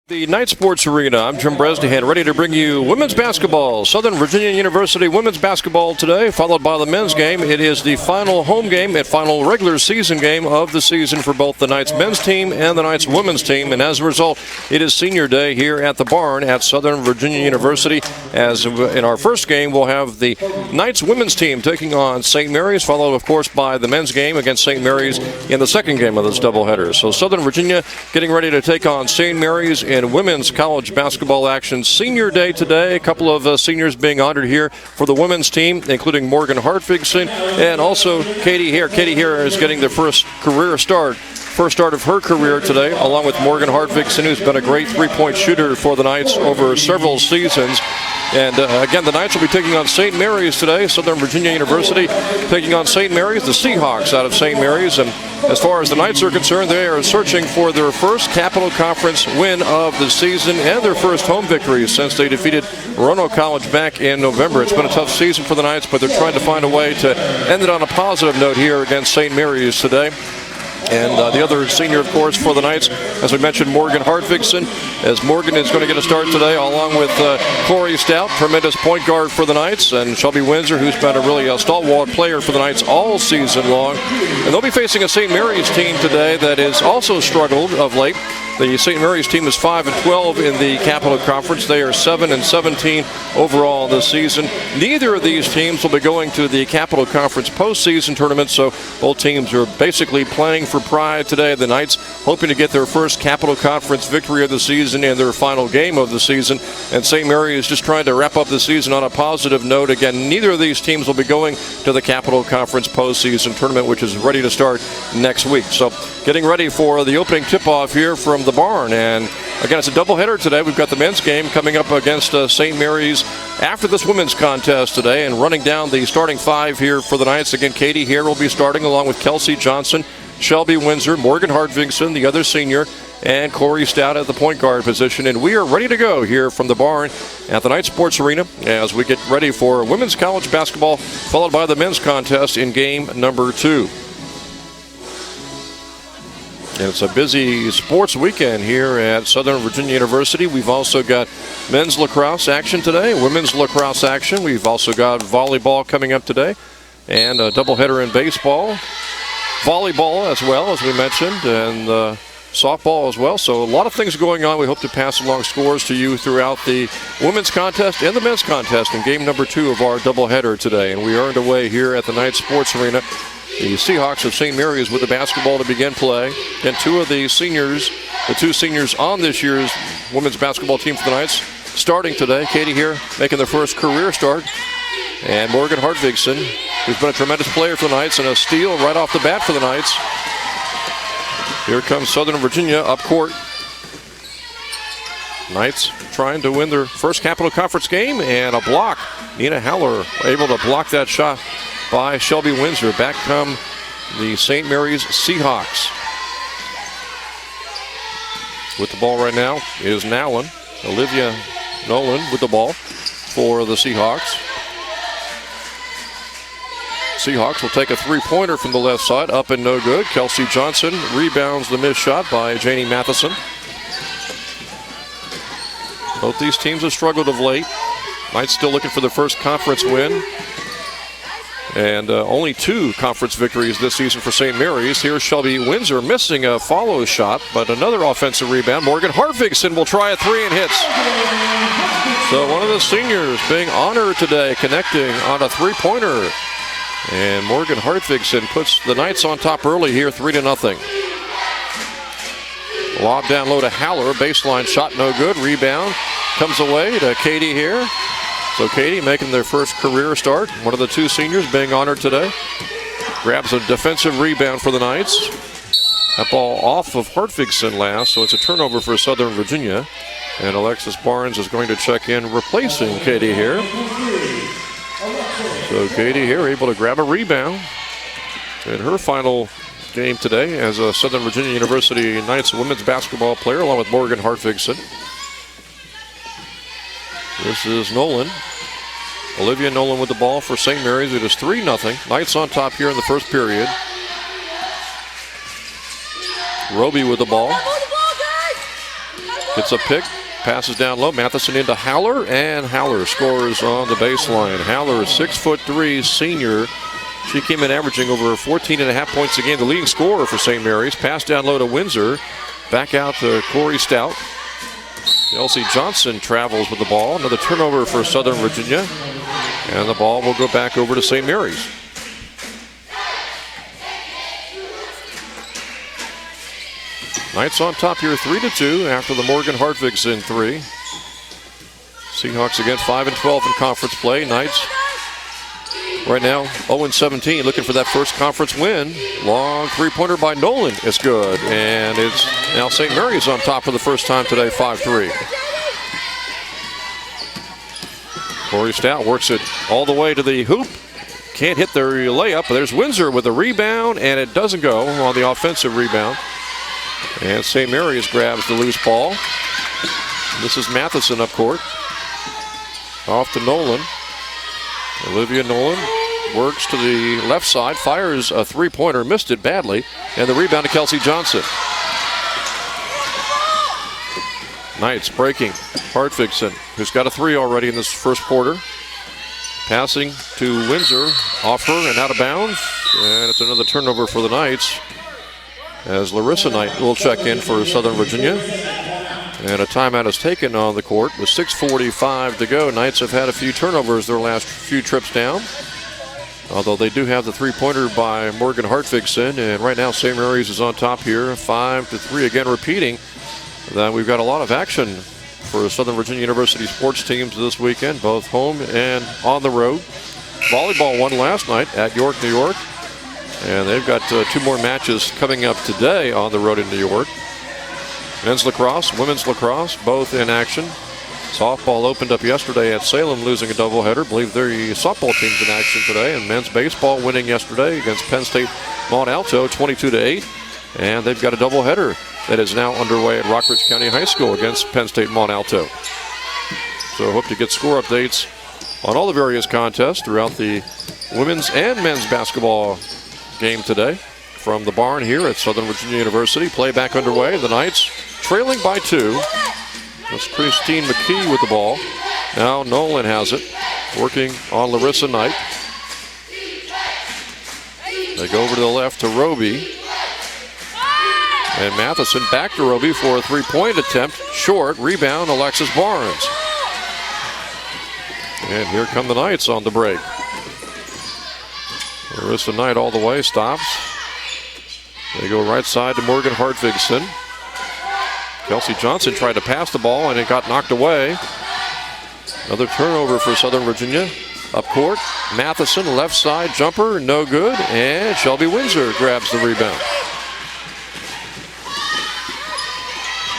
The Knight Sports Arena, I'm Jim Bresnahan, ready to bring you women's basketball. Southern Virginia University women's basketball today, followed by the men's game. It is the final home game and final regular season game of the season for both the Knights men's team and the Knights women's team. And as a result, it is senior day here at the barn at Southern Virginia University. As in our first game, we'll have the Knights women's team taking on St. Mary's, followed, of course, by the men's game against St. Mary's in the second game of this doubleheader. So Southern Virginia getting ready to take on St. Mary's in women's college basketball action. Senior day today. A couple of seniors being honored here for the women's team, including Morgan Hartvigsen and also Katie Hare. Katie Hare is getting the first start of her career today, along with Morgan Hartvigsen, who's been a great three-point shooter for the Knights over several seasons. And again, the Knights will be taking on St. Mary's today. Southern Virginia University taking on St. Mary's, the Seahawks out of St. Mary's. And as far as the Knights are concerned, they are searching for their first Capital Conference win of the season and their first home victory since they defeated Roanoke College back in November. It's been a tough season for the Knights, but they're trying to find a way to end it on a positive note here against St. Mary's today. And the other senior, of course, for the Knights, as we mentioned, Morgan Hartvigsen, as Morgan is going to get a start today, along with Corey Stout, tremendous point guard for the Knights, and Shelby Windsor, who's been a really stalwart player for the Knights all season long. And they'll be facing a St. Mary's team today that has also struggled of late. The St. Mary's team is 5-12 in the Capital Conference. They are 7-17 overall this season. Neither of these teams will be going to the Capital Conference postseason tournament, so both teams are basically playing for pride today. The Knights hoping to get their first Capital Conference victory of the season and their final game of the season. And St. Mary is just trying to wrap up the season on a positive note. Again, neither of these teams will be going to the Capital Conference postseason tournament, which is ready to start next week. So getting ready for the opening tip-off here from the barn. And again, it's a doubleheader today. We've got the men's game coming up against St. Mary's after this women's contest today. And running down the starting five here for the Knights, again, Katie Hare will be starting along with Kelsey Johnson, Shelby Windsor, Morgan Hartvigsen, the other senior, and Corey Stout at the point guard position. And we are ready to go here from the barn at the Knight Sports Arena as we get ready for women's college basketball, followed by the men's contest in game number 2. And it's a busy sports weekend here at Southern Virginia University. We've also got men's lacrosse action today, women's lacrosse action. We've also got volleyball coming up today, and a doubleheader in baseball. Volleyball as well, as we mentioned, and softball as well. So a lot of things going on. We hope to pass along scores to you throughout the women's contest and the men's contest in game number 2 of our doubleheader today. And we are underway here at the Knight Sports Arena. The Seahawks of St. Mary's with the basketball to begin play. And two seniors on this year's women's basketball team for the Knights starting today. Katie Hare making their first career start. And Morgan Hartvigsen, who's been a tremendous player for the Knights, and a steal right off the bat for the Knights. Here comes Southern Virginia up court. Knights trying to win their first Capital Conference game, and a block. Nina Haller able to block that shot by Shelby Windsor. Back come the St. Mary's Seahawks. With the ball right now is Nolan. Olivia Nolan with the ball for the Seahawks. Seahawks will take a three-pointer from the left side, up and no good. Kelsey Johnson rebounds the missed shot by Janie Matheson. Both these teams have struggled of late. Knights still looking for their first conference win. And only 2 conference victories this season for St. Mary's. Here's Shelby Windsor missing a follow shot, but another offensive rebound. Morgan Hartvigsen will try a 3 and hits. So one of the seniors being honored today, connecting on a three-pointer. And Morgan Hartvigsen puts the Knights on top early here, 3-0. Lob down low to Haller. Baseline shot no good. Rebound comes away to Katie Hare. So Katie making their first career start. One of the 2 seniors being honored today. Grabs a defensive rebound for the Knights. That ball off of Hartvigsen last, so it's a turnover for Southern Virginia. And Alexis Barnes is going to check in, replacing Katie Hare. So Katie Hare able to grab a rebound in her final game today as a Southern Virginia University Knights women's basketball player, along with Morgan Hartvigsen. This is Nolan. Olivia Nolan with the ball for St. Mary's. It is 3-0. Knights on top here in the first period. Roby with the ball. Gets a pick. Passes down low. Matheson into Haller, and Haller scores on the baseline. Haller, 6'3" senior. She came in averaging over 14.5 points a game, the leading scorer for St. Mary's. Pass down low to Windsor. Back out to Corey Stout. Kelsey Johnson travels with the ball. Another turnover for Southern Virginia. And the ball will go back over to St. Mary's. Knights on top here 3-2 after the Morgan Hartvigsson 3. Seahawks again 5-12 in conference play. Knights right now 0-17, looking for that first conference win. Long three-pointer by Nolan is good. And it's now St. Mary's on top for the first time today, 5-3. Corey Stout works it all the way to the hoop. Can't hit the layup. There's Windsor with a rebound, and it doesn't go on the offensive rebound. And St. Mary's grabs the loose ball. This is Matheson up court. Off to Nolan. Olivia Nolan works to the left side, fires a three-pointer, missed it badly, and the rebound to Kelsey Johnson. Knights breaking. Hartvigsson, who's got a three already in this first quarter. Passing to Windsor, off her and out of bounds. And it's another turnover for the Knights, as Larissa Knight will check in for Southern Virginia. And a timeout is taken on the court with 6:45 to go. Knights have had a few turnovers their last few trips down, although they do have the three-pointer by Morgan Hartvigsson. And right now St. Mary's is on top here, 5-3. Again, repeating that we've got a lot of action for Southern Virginia University sports teams this weekend, both home and on the road. Volleyball won last night at York, New York. And they've got two more matches coming up today on the road in New York. Men's lacrosse, women's lacrosse, both in action. Softball opened up yesterday at Salem, losing a doubleheader. Believe their softball team's in action today. And men's baseball winning yesterday against Penn State Mont Alto, 22-8. And they've got a doubleheader that is now underway at Rockridge County High School against Penn State Mont Alto. So hope to get score updates on all the various contests throughout the women's and men's basketball game today from the barn here at Southern Virginia University. Play back underway. The Knights trailing by 2. That's Christine McKee with the ball. Now Nolan has it, working on Larissa Knight. They go over to the left to Roby. And Matheson back to Roby for a three-point attempt. Short. Rebound, Alexis Barnes. And here come the Knights on the break. Larissa Knight all the way, stops. They go right side to Morgan Hartvigsson. Kelsey Johnson tried to pass the ball and it got knocked away. Another turnover for Southern Virginia. Up court, Matheson, left side jumper, no good. And Shelby Windsor grabs the rebound.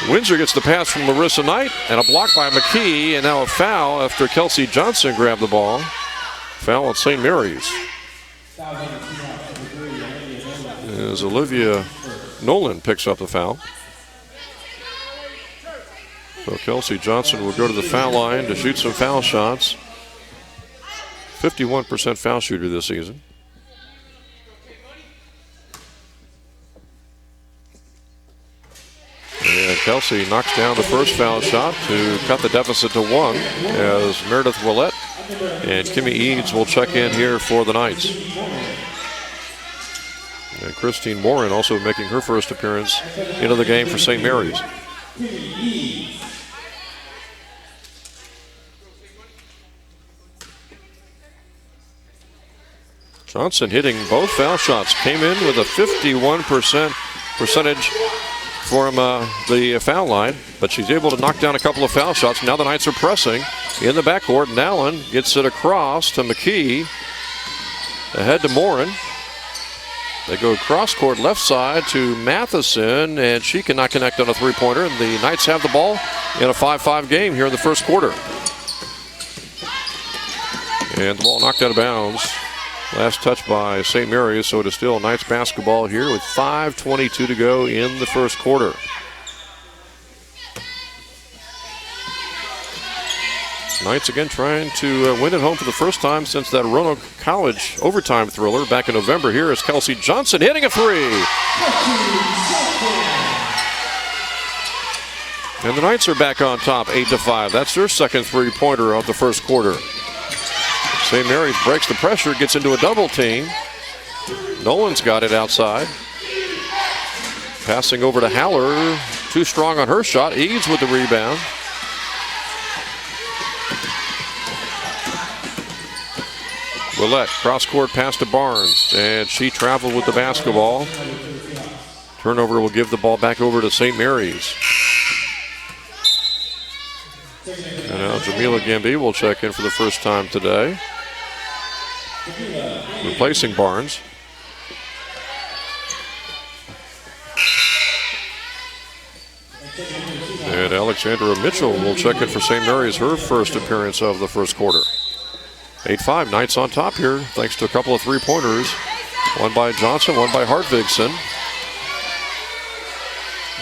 Windsor gets the pass from Larissa Knight and a block by McKee, and now a foul after Kelsey Johnson grabbed the ball. Foul at St. Mary's. As Olivia Nolan picks up the foul. So Kelsey Johnson will go to the foul line to shoot some foul shots. 51% foul shooter this season. And Kelsey knocks down the first foul shot to cut the deficit to 1, as Meredith Willett and Kimmy Eads will check in here for the Knights. And Christine Morin also making her first appearance into the game for St. Mary's. Johnson hitting both foul shots. Came in with a 51% percentage from the foul line, but she's able to knock down a couple of foul shots. Now the Knights are pressing in the backcourt. And Allen gets it across to McKee. Ahead to Morin. They go cross court left side to Matheson, and she cannot connect on a three-pointer. And the Knights have the ball in a 5-5 game here in the first quarter. And the ball knocked out of bounds. Last touch by St. Mary's, so it is still Knights basketball here with 5:22 to go in the first quarter. Knights again trying to win at home for the first time since that Roanoke College overtime thriller back in November. Here is Kelsey Johnson hitting a three. And the Knights are back on top, 8-5. That's their second three-pointer of the first quarter. St. Mary's breaks the pressure, gets into a double team. Nolan's got it outside. Passing over to Haller. Too strong on her shot. Eads with the rebound. Willett, cross-court pass to Barnes, and she traveled with the basketball. Turnover will give the ball back over to St. Mary's. And now Jamila Gambi will check in for the first time today, replacing Barnes. And Alexandra Mitchell will check in for St. Mary's, her first appearance of the first quarter. 8-5, Knights on top here, thanks to a couple of three-pointers. One by Johnson, one by Hartvigsen.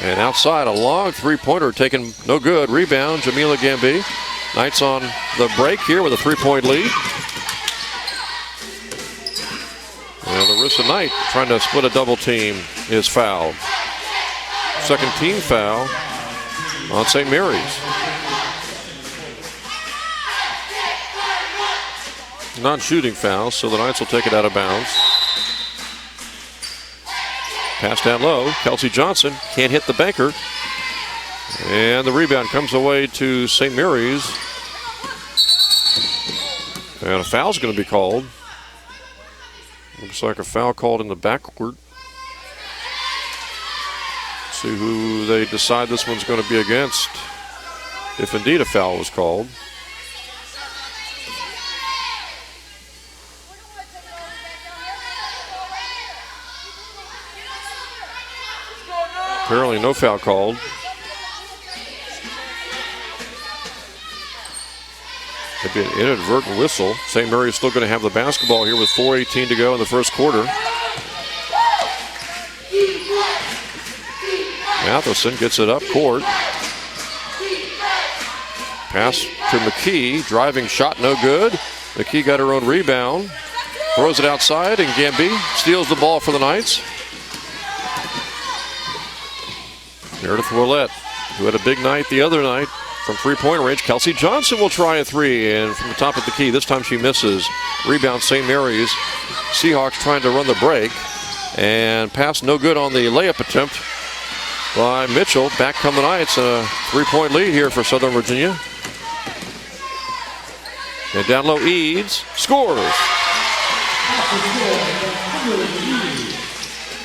And outside, a long three-pointer taken no good. Rebound, Jamila Gambi. Knights on the break here with a three-point lead. And Larissa Knight trying to split a double team is fouled. Second team foul on St. Mary's. Non-shooting foul, so the Knights will take it out of bounds. Pass down low. Kelsey Johnson can't hit the banker. And the rebound comes away to St. Mary's. And a foul's going to be called. Looks like a foul called in the backcourt. See who they decide this one's going to be against, if indeed a foul was called. Apparently no foul called. Could be an inadvertent whistle. St. Mary's still going to have the basketball here with 4:18 to go in the first quarter. Matheson gets it up court. Pass to McKee. Driving shot, no good. McKee got her own rebound. Throws it outside, and Gambi steals the ball for the Knights. Meredith Willett, who had a big night the other night from three-point range. Kelsey Johnson will try a three, and from the top of the key, this time she misses. Rebound St. Mary's. Seahawks trying to run the break, and pass no good on the layup attempt by Mitchell. Back come the Knights, a three-point lead here for Southern Virginia. And down low, Eads scores.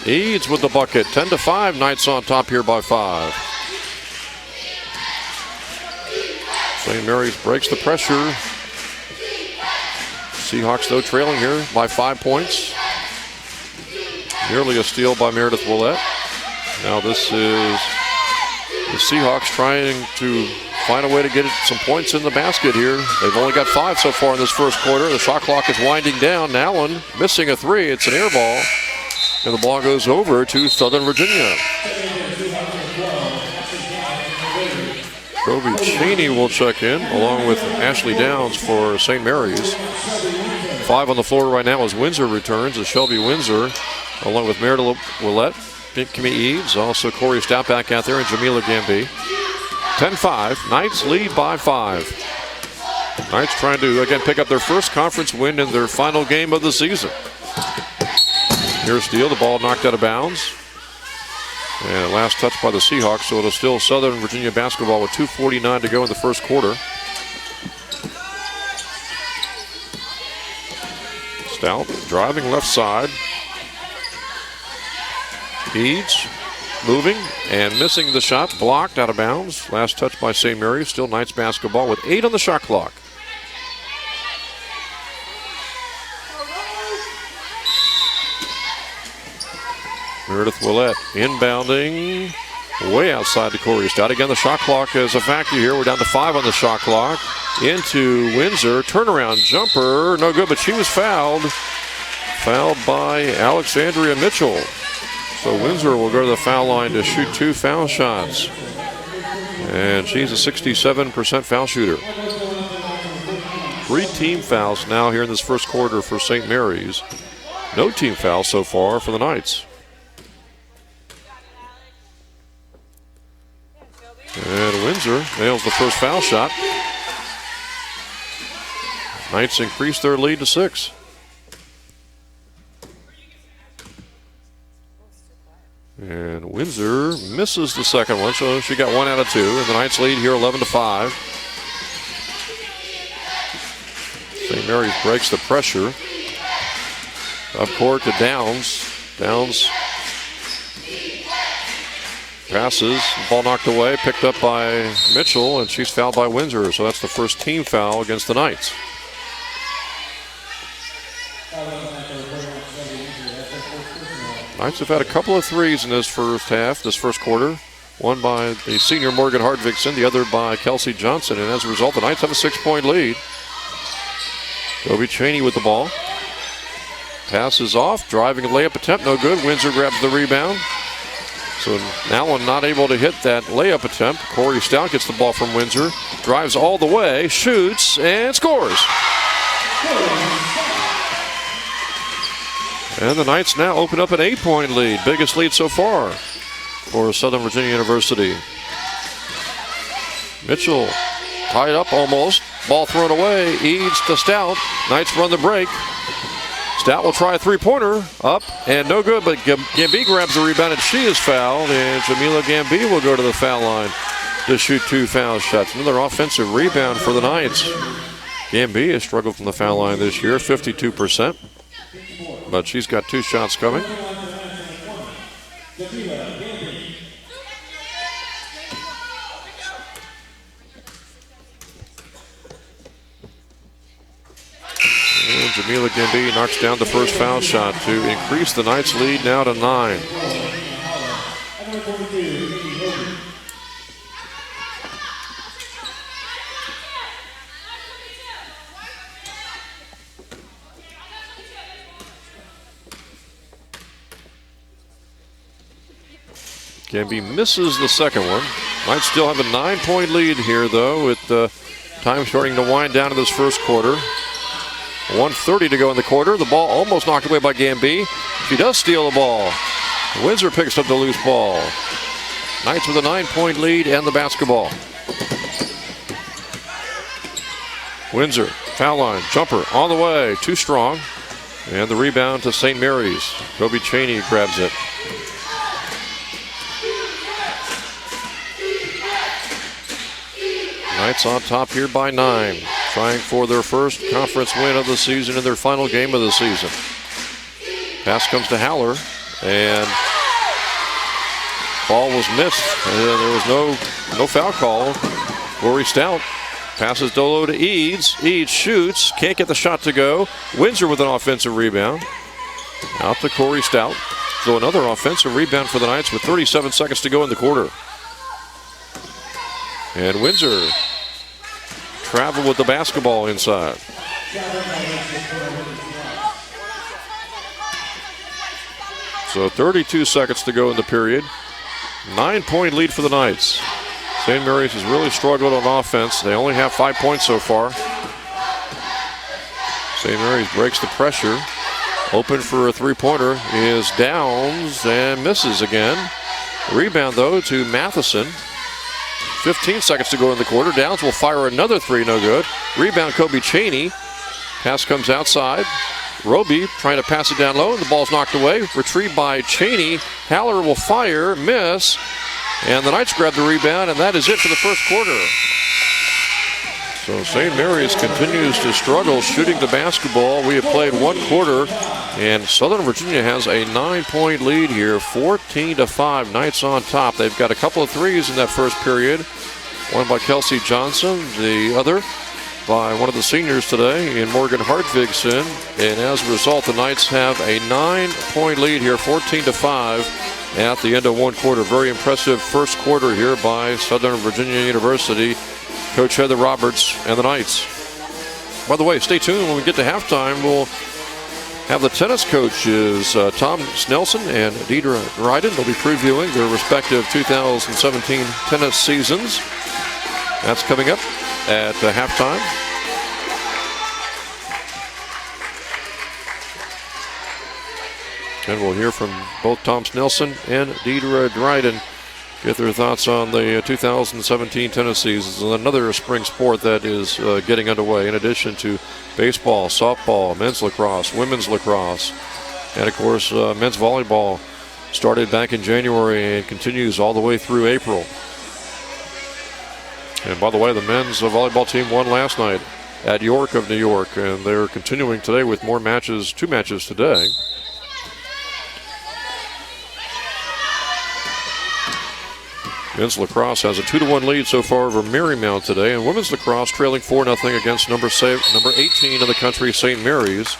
Eads with the bucket. 10-5, Knights on top here by 5. St. Mary's breaks the pressure. Seahawks, though, trailing here by 5 points. Nearly a steal by Meredith Willett. Now this is the Seahawks trying to find a way to get some points in the basket here. They've only got 5 so far in this first quarter. The shot clock is winding down. Allen missing a three. It's an air ball. And the ball goes over to Southern Virginia. Kobe Cheney will check in, along with Ashley Downs for St. Mary's. 5 on the floor right now as Windsor returns, as Shelby Windsor, along with Meredith Willett, Kimmy Eads, also Corey Stout back out there, and Jamila Gambi. 10-5, Knights lead by 5. Knights trying to, again, pick up their first conference win in their final game of the season. Here's Steele, the ball knocked out of bounds. And last touch by the Seahawks, so it'll still Southern Virginia basketball with 2:49 to go in the first quarter. Stout driving left side. Eads moving and missing the shot, blocked out of bounds. Last touch by St. Mary's, still Knights basketball with 8 on the shot clock. Meredith Willett inbounding way outside to Corey Stout. Again, the shot clock is a factor here. We're down to 5 on the shot clock. Into Windsor. Turnaround jumper. No good, but she was fouled. Fouled by Alexandria Mitchell. So Windsor will go to the foul line to shoot 2 foul shots. And she's a 67% foul shooter. 3 team fouls now here in this first quarter for St. Mary's. No team fouls so far for the Knights. And Windsor nails the first foul shot. Knights increase their lead to 6. And Windsor misses the second one, so she got 1 out of 2. And the Knights lead here 11-5. St. Mary's breaks the pressure. Up court to Downs. Downs passes, ball knocked away, picked up by Mitchell, and she's fouled by Windsor. So that's the first team foul against the Knights. Knights have had a couple of threes in this first half, this first quarter. One by the senior Morgan Hardvigson, the other by Kelsey Johnson. And as a result, the Knights have a 6-point lead. Kobe Cheney with the ball. Passes off, driving layup attempt, no good. Windsor grabs the rebound. So Allen not able to hit that layup attempt. Corey Stout gets the ball from Windsor, drives all the way, shoots, and scores. And the Knights now open up an 8-point lead, biggest lead so far for Southern Virginia University. Mitchell tied up almost, ball thrown away, Eads to Stout. Knights run the break. Stout will try a three-pointer, up and no good, but Gamby grabs the rebound and she is fouled, and Jamila Gamby will go to the foul line to shoot 2 foul shots. Another offensive rebound for the Knights. Gamby has struggled from the foul line this year, 52%, but she's got 2 shots coming. And Jamila Gamby knocks down the first foul shot to increase the Knights' lead now to 9. Gamby misses the second one. Knights still have a 9-point lead here, though, with time starting to wind down in this first quarter. 1:30 to go in the quarter. The ball almost knocked away by Gamby. She does steal the ball. Windsor picks up the loose ball. Knights with a 9-point lead and the basketball. Windsor, foul line, jumper on the way, too strong. And the rebound to St. Mary's. Kobe Cheney grabs it. Knights on top here by 9, trying for their first conference win of the season in their final game of the season. Pass comes to Haller, and ball was missed, and there was no foul call. Corey Stout passes Dolo to Eads. Eads shoots, can't get the shot to go. Windsor with an offensive rebound. Out to Corey Stout. So another offensive rebound for the Knights with 37 seconds to go in the quarter. And Windsor travel with the basketball inside. So 32 seconds to go in the period. 9-point lead for the Knights. St. Mary's has really struggled on offense. They only have 5 points so far. St. Mary's breaks the pressure. Open for a three-pointer is Downs and misses again. Rebound, though, to Matheson. 15 seconds to go in the quarter. Downs will fire another three, no good. Rebound, Kobe Cheney. Pass comes outside. Roby trying to pass it down low, and the ball's knocked away. Retrieved by Cheney. Haller will fire, miss. And the Knights grab the rebound, and that is it for the first quarter. So St. Mary's continues to struggle shooting the basketball. We have played 1 quarter, and Southern Virginia has a 9-point lead here, 14-5. Knights on top. They've got a couple of threes in that first period. One by Kelsey Johnson, the other by one of the seniors today in Morgan Hardvigson. And as a result, the Knights have a 9-point lead here, 14-5 at the end of 1 quarter. Very impressive first quarter here by Southern Virginia University. Coach Heather Roberts and the Knights. By the way, stay tuned. When we get to halftime, we'll have the tennis coaches, Tom Snelson and Deidre Dryden. They'll be previewing their respective 2017 tennis seasons. That's coming up at halftime. And we'll hear from both Tom Snelson and Deidre Dryden get their thoughts on the 2017 tennis season. Another spring sport that is getting underway, in addition to baseball, softball, men's lacrosse, women's lacrosse, and of course men's volleyball started back in January and continues all the way through April. And by the way, the men's volleyball team won last night at York of New York, and they're continuing today with more matches, 2 matches today. Men's lacrosse has a 2-1 lead so far over Marymount today, and women's lacrosse trailing 4-0 against number 18 of the country, St. Mary's.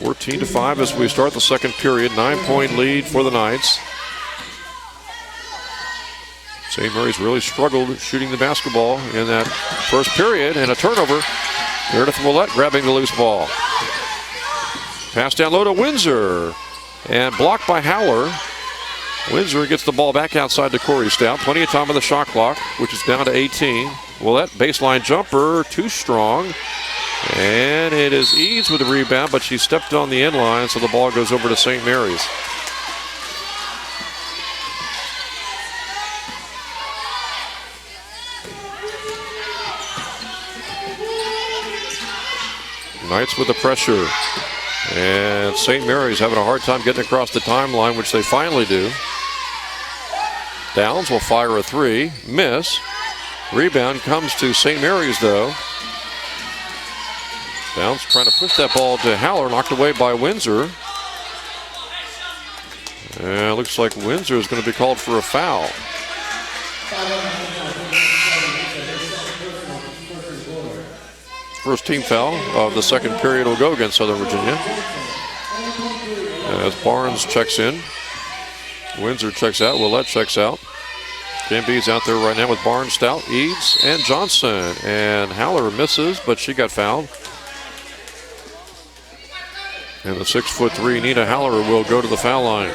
(14-5) as we start the second period. 9-point lead for the Knights. St. Mary's really struggled shooting the basketball in that first period, and a turnover. Meredith Willett grabbing the loose ball. Pass down low to Windsor, and blocked by Howler. Windsor gets the ball back outside to Corey Stout. Plenty of time on the shot clock, which is down to 18. Willett, baseline jumper, too strong. And it is Eads with the rebound, but she stepped on the end line, so the ball goes over to St. Mary's. Knights with the pressure. And St. Mary's having a hard time getting across the timeline, which they finally do. Downs will fire a 3, miss. Rebound comes to St. Mary's, though. Downs trying to push that ball to Howler, knocked away by Windsor. And it looks like Windsor is going to be called for a foul. First team foul of the second period will go against Southern Virginia. As Barnes checks in. Windsor checks out. Willett checks out. Gamby's out there right now with Barnes, Stout, Eads, and Johnson. And Howler misses, but she got fouled. And the 6'3" Nina Howler will go to the foul line.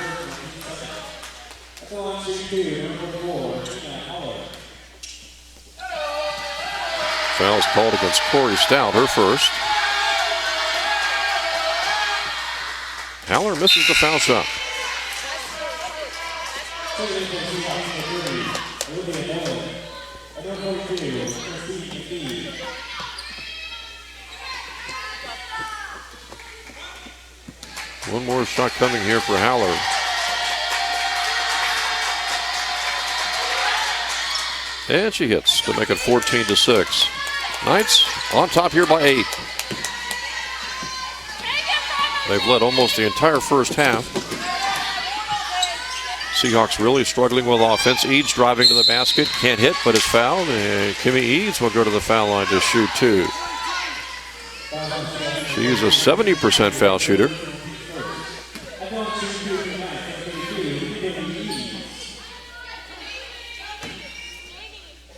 Foul's called against Corey Stout, her first. Howler misses the foul shot. One more shot coming here for Howler. And she hits to make it 14-6. Knights on top here by 8. They've led almost the entire first half. Seahawks really struggling with offense. Eads driving to the basket, can't hit, but is fouled. And Kimmy Eads will go to the foul line to shoot 2. She's a 70% foul shooter.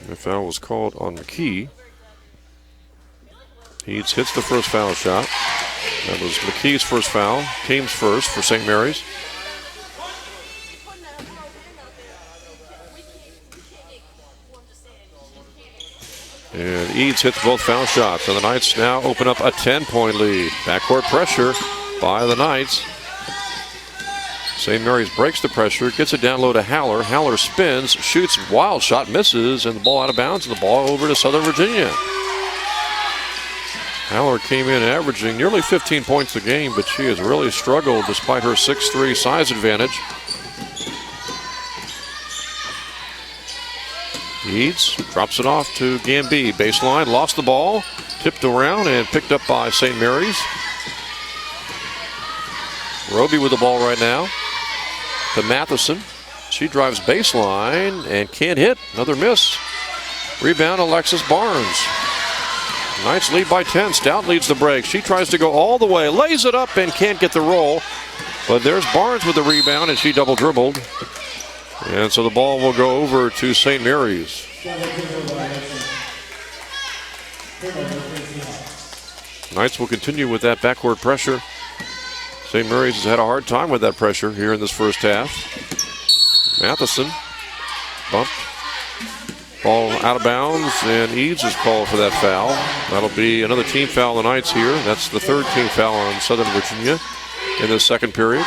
The foul was called on McKee. Eads hits the first foul shot. That was McKee's first foul, team's first for St. Mary's. And Eads hits both foul shots, and the Knights now open up a 10-point lead. Backcourt pressure by the Knights. St. Mary's breaks the pressure, gets it down low to Howler. Howler spins, shoots, wild shot, misses, and the ball out of bounds, and the ball over to Southern Virginia. Howler came in averaging nearly 15 points a game, but she has really struggled despite her 6'3" size advantage. Eads drops it off to Gamby. Baseline, lost the ball, tipped around and picked up by St. Mary's. Roby with the ball right now to Matheson. She drives baseline and can't hit. Another miss. Rebound, Alexis Barnes. Knights lead by 10. Stout leads the break. She tries to go all the way, lays it up and can't get the roll. But there's Barnes with the rebound, and she double dribbled. And so the ball will go over to St. Mary's. Knights will continue with that backcourt pressure. St. Mary's has had a hard time with that pressure here in this first half. Matheson bumped. Ball out of bounds, and Eads is called for that foul. That'll be another team foul on the Knights here. That's the third team foul on Southern Virginia. in the second period.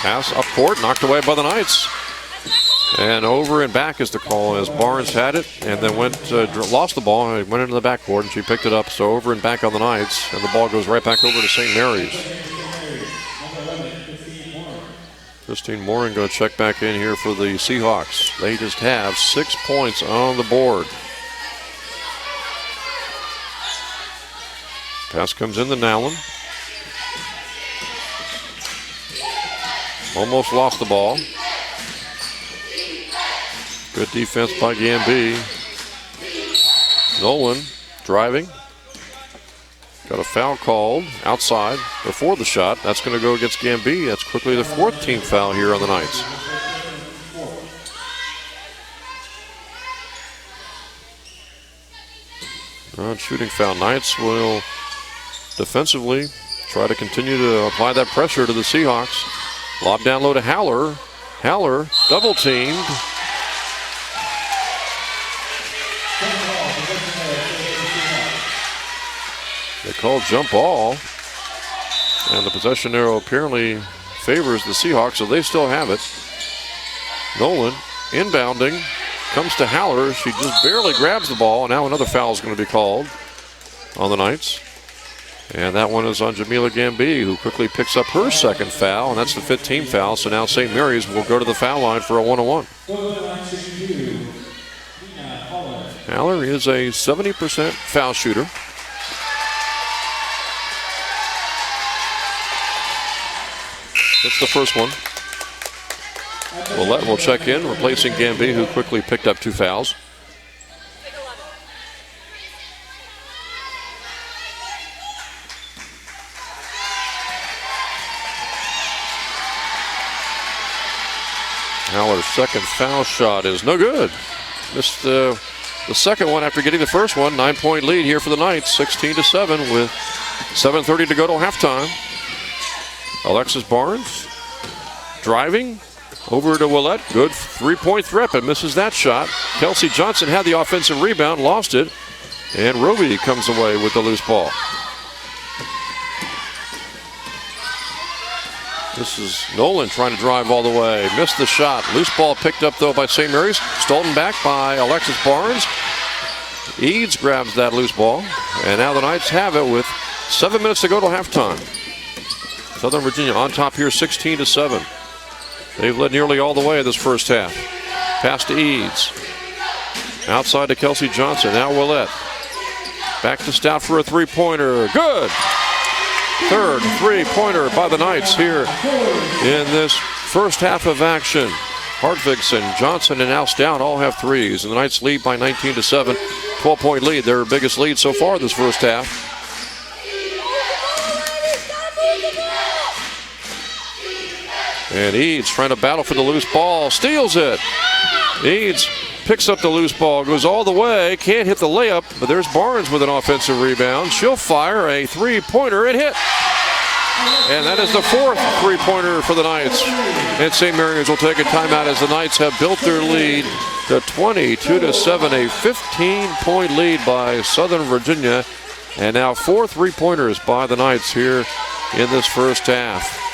Pass up court, knocked away by the Knights. And over and back is the call as Barnes had it and then lost the ball and went into the backcourt, and she picked it up. So over and back on the Knights, and the ball goes right back over to St. Mary's. Christine Morin going to check back in here for the Seahawks. They just have 6 points on the board. Pass comes in to Nowlin. Almost lost the ball. Good defense by Gamby. Nolan driving. Got a foul called outside before the shot. That's going to go against Gamby. That's quickly the 4th team foul here on the Knights. Shooting foul. Knights will defensively try to continue to apply that pressure to the Seahawks. Lob down low to Haller. Haller double teamed. They call jump ball, and the possession arrow apparently favors the Seahawks, so they still have it. Nolan inbounding, comes to Haller. She just barely grabs the ball, and now another foul is going to be called on the Knights. And that one is on Jamila Gamby, who quickly picks up her second foul, and that's the 5th team foul. So now St. Mary's will go to the foul line for a 1-on-1. Haller is a 70% foul shooter. That's the first one. Willett will check in, replacing Gamby, who quickly picked up 2 fouls. Haller's second foul shot is no good. Missed the second one after getting the first one. 9-point lead here for the Knights, 16-7 with 7:30 to go till halftime. Alexis Barnes driving over to Willett. Good 3-point threat, but misses that shot. Kelsey Johnson had the offensive rebound, lost it, and Roby comes away with the loose ball. This is Nolan trying to drive all the way. Missed the shot. Loose ball picked up, though, by St. Mary's. Stolen back by Alexis Barnes. Eads grabs that loose ball, and now the Knights have it with 7 minutes to go till halftime. Southern Virginia on top here, 16-7. They've led nearly all the way this first half. Pass to Eads. Outside to Kelsey Johnson. Now Willett. Back to Stout for a 3-pointer. Good! Third 3-pointer by the Knights here in this first half of action. Hartvigsson, Johnson, and now Stout all have threes. And the Knights lead by 19-7. 12-point lead, their biggest lead so far this first half. And Eads trying to battle for the loose ball, steals it. Eads picks up the loose ball, goes all the way, can't hit the layup, but there's Barnes with an offensive rebound. She'll fire a 3-pointer and hit. And that is the 4th 3-pointer for the Knights. And St. Mary's will take a timeout as the Knights have built their lead to 22-7, a 15-point lead by Southern Virginia. And now 4 3-pointers by the Knights here in this first half.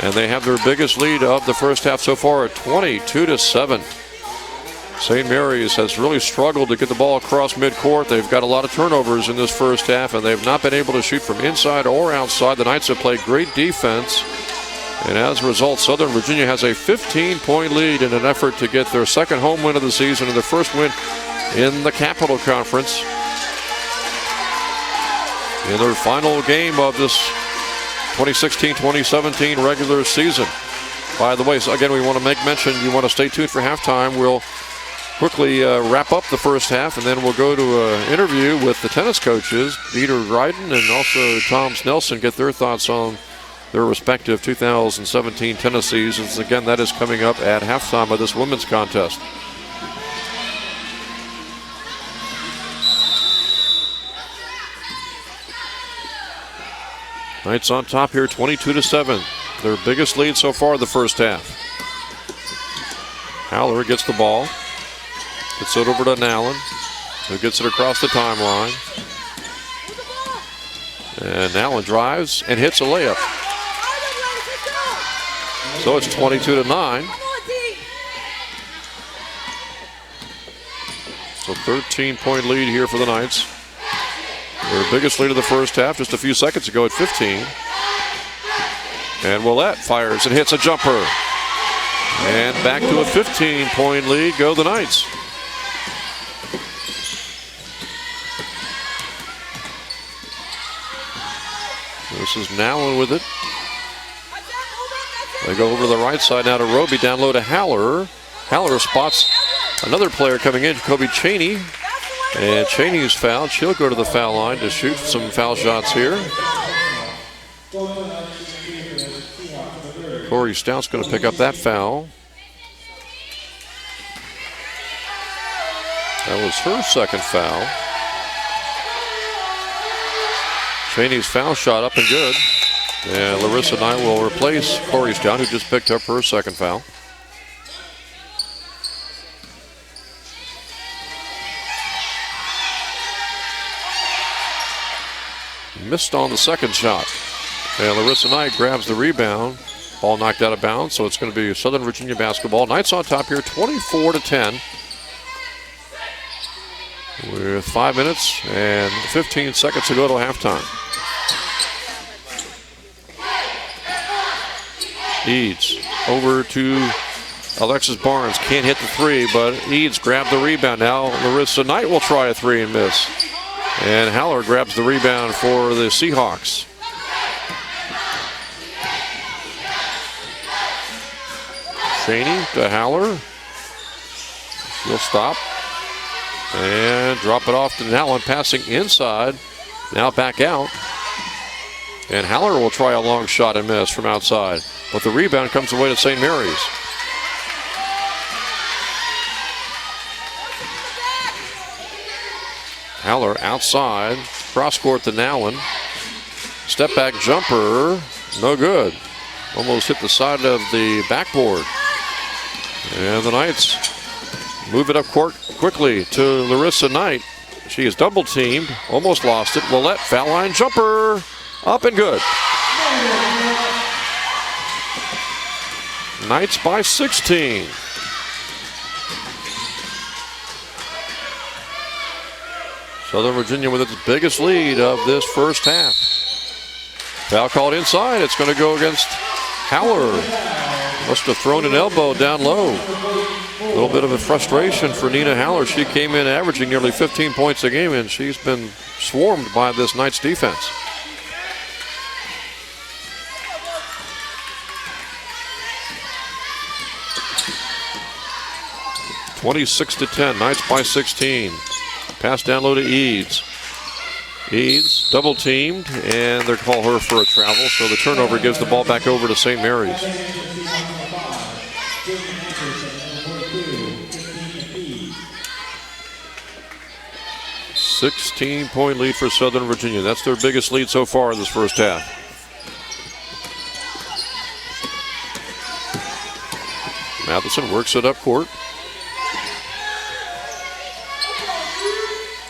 And they have their biggest lead of the first half so far at 22-7. St. Mary's has really struggled to get the ball across midcourt. They've got a lot of turnovers in this first half, and they've not been able to shoot from inside or outside. The Knights have played great defense, and as a result, Southern Virginia has a 15-point lead in an effort to get their second home win of the season and their first win in the Capital Conference. In their final game of this 2016-2017 regular season. By the way, so again, we want to make mention, you want to stay tuned for halftime. We'll quickly wrap up the first half, and then we'll go to an interview with the tennis coaches, Dieter Dryden and also Tom Snelson, get their thoughts on their respective 2017 tennis seasons. Again, that is coming up at halftime of this women's contest. Knights on top here, 22-7. Their biggest lead so far the first half. Haller gets the ball. Gets it over to Nowlin, who gets it across the timeline. And Allen drives and hits a layup. So it's 22-9. So 13-point lead here for the Knights. Their biggest lead of the first half just a few seconds ago at 15. And Willett fires and hits a jumper. And back to a 15-point lead go the Knights. This is Nowlin with it. They go over to the right side now to Roby, down low to Haller. Haller spots another player coming in, Jacoby Cheney. And Cheney's fouled. She'll go to the foul line to shoot some foul shots here. Corey Stout's going to pick up that foul. That was her second foul. Cheney's foul shot up and good. And Larissa Knight will replace Corey Stout, who just picked up her second foul. Missed on the second shot. And Larissa Knight grabs the rebound. Ball knocked out of bounds, so it's going to be Southern Virginia basketball. Knights on top here, 24-10. With 5 minutes and 15 seconds to go to halftime. Eads over to Alexis Barnes. Can't hit the three, but Eads grabbed the rebound. Now Larissa Knight will try a three and miss. And Haller grabs the rebound for the Seahawks. Cheney to Haller. She'll stop. And drop it off to Allen, passing inside. Now back out. And Haller will try a long shot and miss from outside. But the rebound comes away to St. Mary's. Haller outside. Cross court to Nowlin. Step back jumper. No good. Almost hit the side of the backboard. And the Knights move it up court quickly to Larissa Knight. She is double teamed. Almost lost it. Willett, foul line jumper. Up and good. Knights by 16. Southern Virginia with its biggest lead of this first half. Foul called inside. It's going to go against Haller. Must have thrown an elbow down low. A little bit of a frustration for Nina Haller. She came in averaging nearly 15 points a game, and she's been swarmed by this Knights defense. (26-10). Knights by 16. Pass down low to Eads. Eads double teamed, and they call her for a travel, so the turnover gives the ball back over to St. Mary's. (16-point lead for Southern Virginia. That's their biggest lead so far in this first half. Matheson works it up court.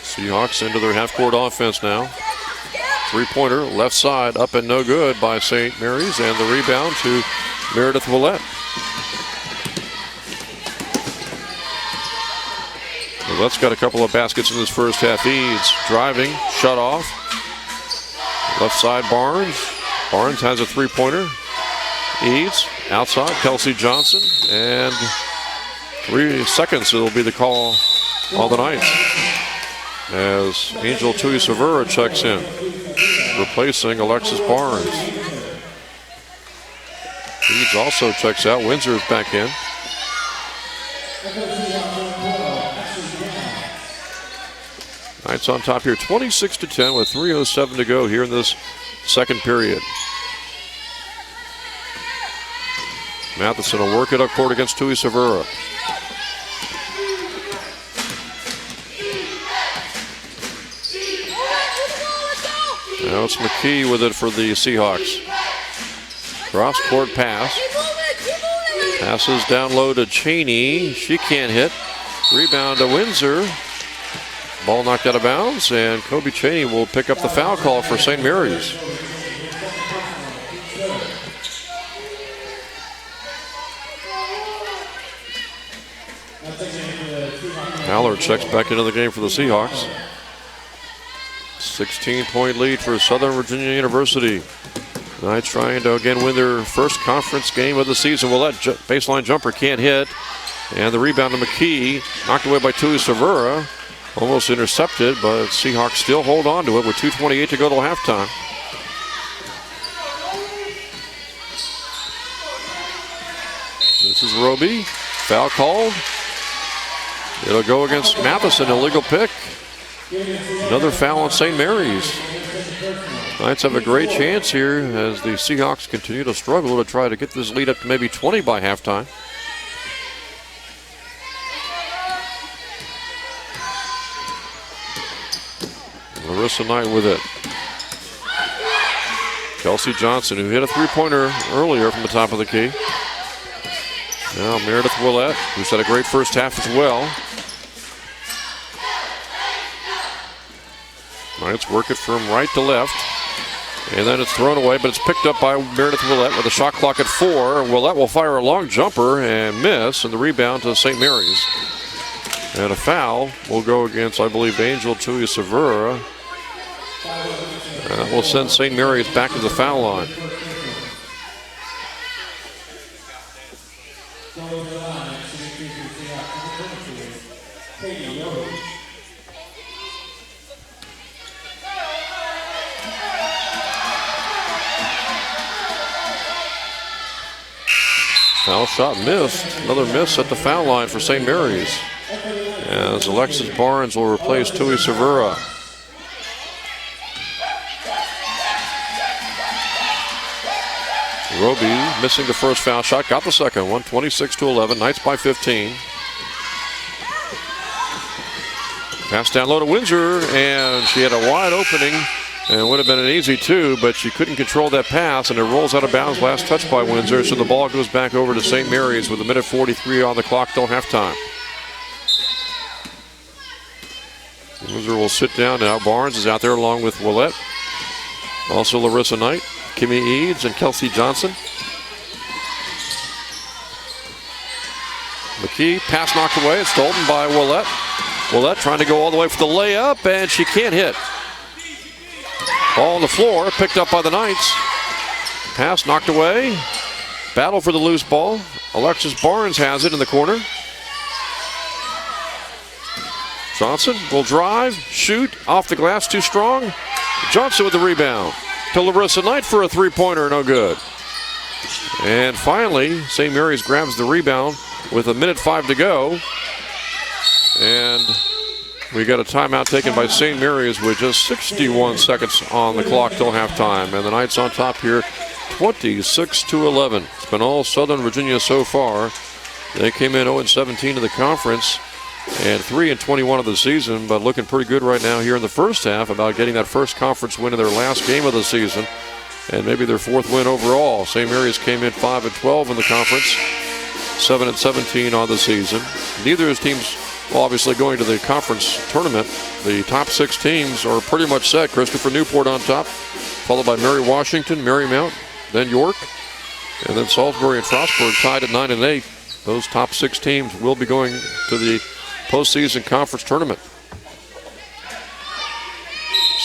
Seahawks into their half-court offense now. Three-pointer, left side, up and no good by St. Mary's, and the rebound to Meredith Willett. Willett's got a couple of baskets in this first half. Eads driving, shut off. Left side, Barnes. Barnes has a three-pointer. Eads outside, Kelsey Johnson, and 3 seconds it'll be the call on the Knights as Angel Tuisavera checks in, replacing Alexis Barnes. Eads also checks out. Windsor is back in. Knights on top here, 26-10 with 3:07 to go here in this second period. Matheson will work it up court against Tuisavera. Now it's McKee with it for the Seahawks. Cross-court pass. Passes down low to Cheney. She can't hit. Rebound to Windsor. Ball knocked out of bounds, and Kobe Cheney will pick up the foul call for St. Mary's. Haller checks back into the game for the Seahawks. 16-point lead for Southern Virginia University. Knights trying to again win their first conference game of the season. Well, that baseline jumper can't hit. And the rebound to McKee, knocked away by Tui Severa. Almost intercepted, but Seahawks still hold on to it with 2:28 to go till halftime. This is Roby. Foul called. It'll go against Matheson, illegal pick. Another foul on St. Mary's. Knights have a great chance here as the Seahawks continue to struggle to try to get this lead up to maybe 20 by halftime. Larissa Knight with it. Kelsey Johnson, who hit a three-pointer earlier from the top of the key. Now Meredith Willett, who's had a great first half as well. Knights work it from right to left. And then it's thrown away, but it's picked up by Meredith Willett with a shot clock at 4. Willett will fire a long jumper and miss, and the rebound to St. Mary's. And a foul will go against, I believe, Angel Tui Severa. That will send St. Mary's back to the foul line. Foul shot missed. Another miss at the foul line for St. Mary's, as Alexis Barnes will replace Tui Severa. Roby missing the first foul shot, got the second one, 26-11, Knights by 15. Pass down low to Windsor, and she had a wide opening, and it would have been an easy two, but she couldn't control that pass, and it rolls out of bounds. Last touch by Windsor, so the ball goes back over to St. Mary's with a minute 43 on the clock till halftime. Windsor will sit down now. Barnes is out there along with Willett. Also Larissa Knight, Kimmy Eads, and Kelsey Johnson. McKee, pass knocked away. It's stolen by Willett. Willett trying to go all the way for the layup, and she can't hit. Ball on the floor, picked up by the Knights. Pass knocked away. Battle for the loose ball. Alexis Barnes has it in the corner. Johnson will drive, shoot, off the glass, too strong. Johnson with the rebound to Larissa Knight for a three-pointer, no good. And finally, St. Mary's grabs the rebound with a minute 5 to go. And we got a timeout taken by St. Mary's with just 61 seconds on the clock till halftime. And the Knights on top here, 26-11. It's been all Southern Virginia so far. They came in 0-17 in the conference and 3-21 of the season, but looking pretty good right now here in the first half about getting that first conference win in their last game of the season and maybe their fourth win overall. St. Mary's came in 5-12 in the conference, 7-17 on the season. Neither of those teams, well, obviously going to the conference tournament. The top 6 teams are pretty much set. Christopher Newport on top, followed by Mary Washington, Marymount, then York, and then Salisbury and Frostburg tied at 9 and 8. Those top 6 teams will be going to the postseason conference tournament.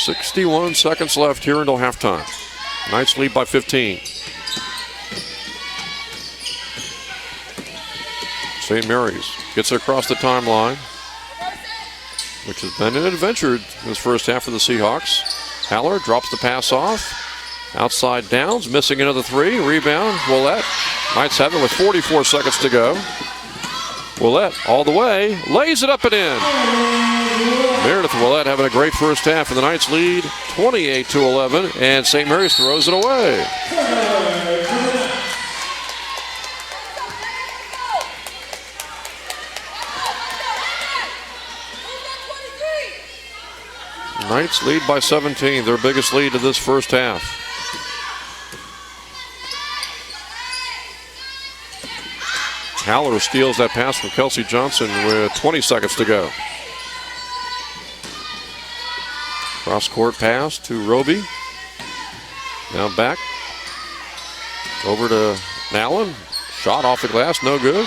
61 seconds left here until halftime. Knights lead by 15. St. Mary's gets it across the timeline, which has been an adventure this first half for the Seahawks. Haller drops the pass off. Outside Downs, missing another 3. Rebound, Willett. Knights have it with 44 seconds to go. Willett all the way, lays it up and in. Meredith Willett having a great first half, and the Knights lead 28-11, and St. Mary's throws it away. Knights lead by 17, their biggest lead of this first half. Haller steals that pass from Kelsey Johnson with 20 seconds to go. Cross-court pass to Roby. Now back. Over to Allen. Shot off the glass, no good.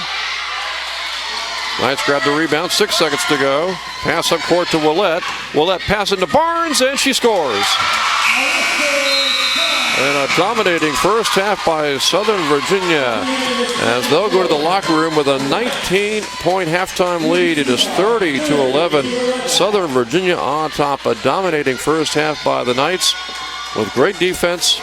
Knights grab the rebound, 6 seconds to go. Pass up court to Willette. Willette pass into Barnes, and she scores. And a dominating first half by Southern Virginia as they'll go to the locker room with a 19-point halftime lead. It is 30-11. Southern Virginia on top. A dominating first half by the Knights with great defense.